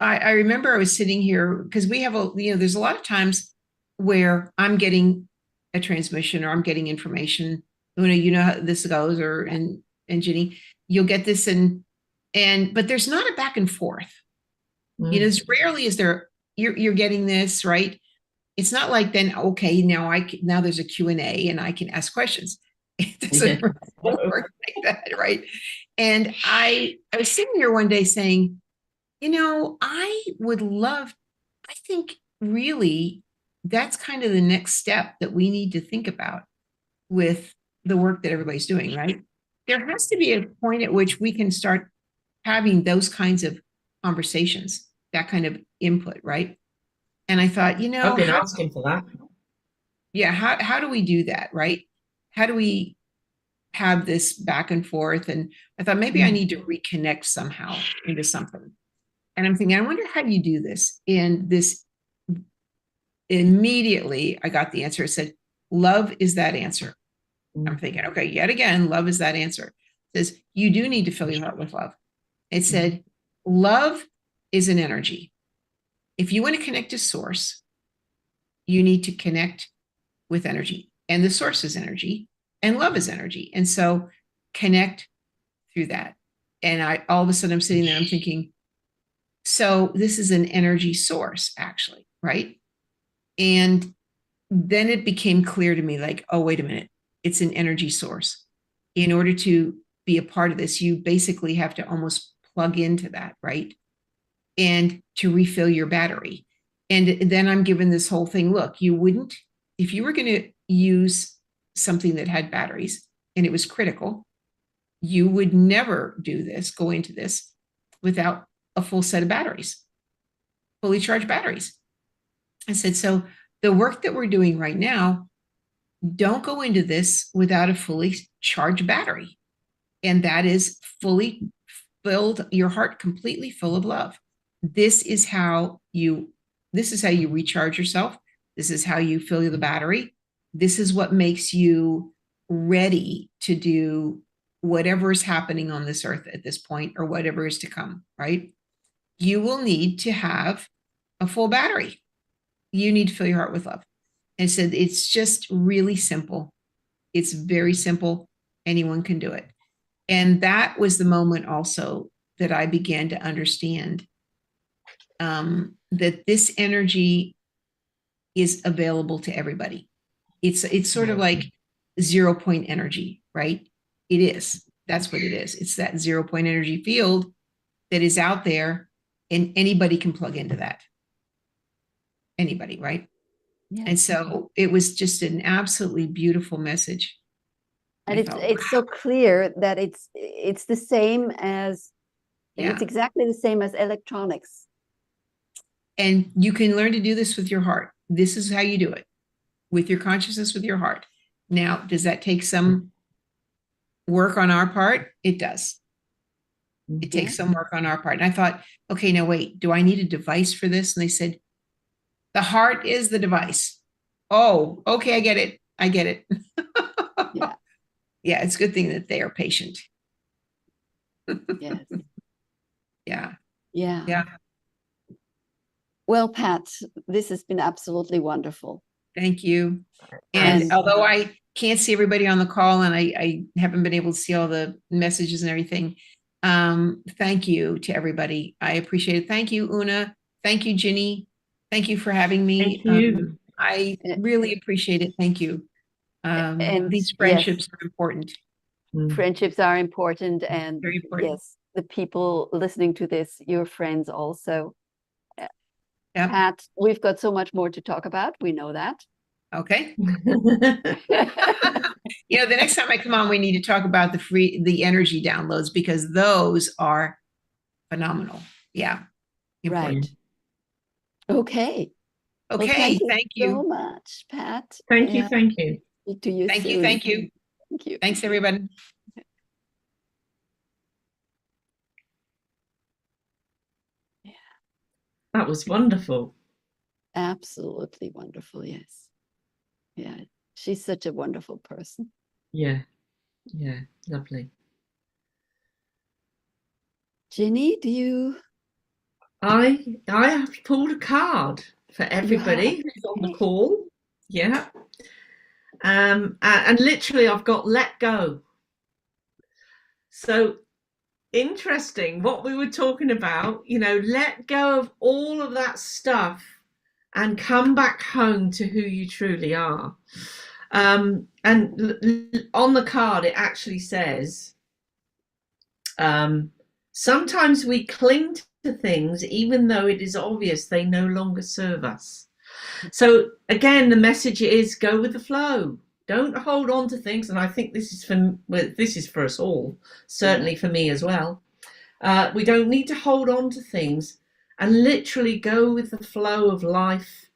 S4: I remember I was sitting here because we have there's a lot of times where I'm getting a transmission or I'm getting information. Oona, you know how this goes, and Ginny, you'll get this but there's not a back and forth. You know, as rarely is there, you're getting this, right? It's not like then, okay, now there's a Q&A and I can ask questions. It doesn't work like that, right? And I was sitting here one day saying, you know, I think really that's kind of the next step that we need to think about with the work that everybody's doing, right? There has to be a point at which we can start having those kinds of conversations, that kind of input, right? And I thought, you know,
S2: I've been asking for that.
S4: Yeah, how do we do that, right? How do we have this back and forth? And I thought maybe I need to reconnect somehow into something. And I'm thinking, I wonder how you do this. And this immediately I got the answer. It said, love is that answer. I'm thinking, okay, yet again, love is that answer. It says, you do need to fill your heart with love. It said, love is an energy. If you want to connect to source, you need to connect with energy, and the source is energy, and love is energy. And so connect through that. And all of a sudden I'm sitting there, I'm thinking, so this is an energy source actually, right? And then it became clear to me, like, oh, wait a minute, it's an energy source. In order to be a part of this, you basically have to almost plug into that, right? And to refill your battery. And then I'm given this whole thing, look, you wouldn't, if you were going to use something that had batteries and it was critical, you would never go into this without a full set of batteries, fully charged batteries. I said, so the work that we're doing right now, don't go into this without a fully charged battery. And that is fully filled, your heart completely full of love. This is how you recharge yourself. This is how you fill the battery. This is what makes you ready to do whatever is happening on this earth at this point, or whatever is to come, right? You will need to have a full battery. You need to fill your heart with love. And so it's just really simple. It's very simple. Anyone can do it. And that was the moment also that I began to understand that this energy is available to everybody. It's sort of like 0 point energy, right? It is. That's what it is. It's that 0 point energy field that is out there, and anybody can plug into that. Anybody, right? Yeah. And so it was just an absolutely beautiful message.
S3: And it's so clear that it's the same as And
S4: Yeah.
S3: it's exactly the same as electronics.
S4: And you can learn to do this with your heart. This is how you do it, with your consciousness, with your heart. Now, does that take some work on our part? It does. It takes some work on our part. And I thought, okay, now wait, do I need a device for this? And they said, the heart is the device. Oh, okay, I get it. I get it.
S3: Yeah.
S4: Yeah, it's a good thing that they are patient.
S3: Yes.
S4: Yeah.
S3: Yeah.
S4: Yeah.
S3: Well, Pat, this has been absolutely wonderful.
S4: Thank you. And
S3: And-
S4: although I can't see everybody on the call and I haven't been able to see all the messages and everything, thank you to everybody. I appreciate it. Thank you, Oona. Thank you, Ginny. Thank you for having me.
S2: Thank you.
S4: I really appreciate it. Thank you.
S3: And
S4: These
S3: yes,
S4: friendships are important.
S3: friendships are important, and
S4: Very important.
S3: yes, the people listening to this, your friends also.
S4: Yep.
S3: Pat, we've got so much more to talk about. We know that.
S4: Okay. You know, the next time I come on, we need to talk about the energy downloads, because those are phenomenal. Yeah. Important.
S3: Right. Okay.
S4: Okay.
S3: Well,
S4: thank
S3: so
S4: you.
S3: much, Pat.
S2: Thank you. Thank you.
S3: Speak to you
S4: Thank
S3: soon.
S4: you. Thank you.
S3: Thank you.
S4: Thanks, everybody.
S2: That was wonderful.
S3: Absolutely wonderful. Yes. Yeah. She's such a wonderful person.
S2: Yeah. Yeah. Lovely.
S3: Ginny, do you?
S2: I have pulled a card for everybody who's on the call. Yeah. And literally I've got let go. So interesting what we were talking about, you know, let go of all of that stuff and come back home to who you truly are. And on the card, it actually says, sometimes we cling to things even though it is obvious they no longer serve us. So again, the message is go with the flow. Don't hold on to things. And I think this is for us all, certainly for me as well. We don't need to hold on to things, and literally go with the flow of life,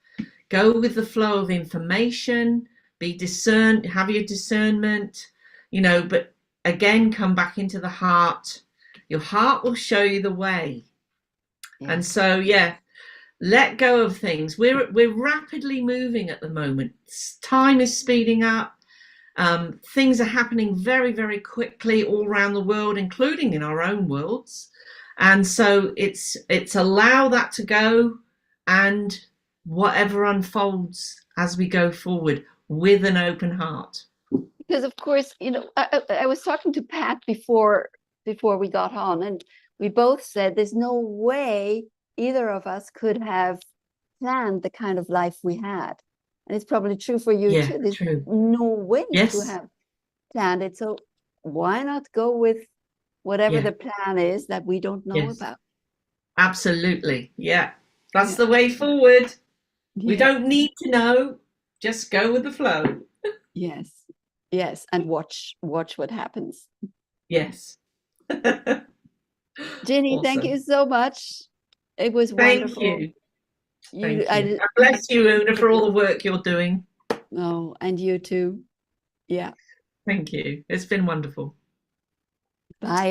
S2: go with the flow of information, have your discernment, you know, but again, come back into the heart. Your heart will show you the way. Yeah. And so, yeah, let go of things. We're rapidly moving at the moment. Time is speeding up. Things are happening very, very quickly all around the world, including in our own worlds. And so it's allow that to go, and whatever unfolds as we go forward with an open heart.
S3: Because of course, you know, I was talking to Pat before we got on, and we both said there's no way either of us could have planned the kind of life we had. And it's probably true for you too. There's no way to have planned it. So why not go with whatever the plan is that we don't know about?
S2: Absolutely. Yeah. That's the way forward.
S3: Yeah.
S2: We don't need to know. Just go with the flow.
S3: Yes. Yes. And watch what happens.
S2: Yes.
S3: Ginny, thank you so much. It was wonderful.
S2: Thank you. Thank you. God bless you, Oona, for all the work you're doing.
S3: Oh, and you too. Yeah.
S2: Thank you. It's been wonderful.
S3: Bye.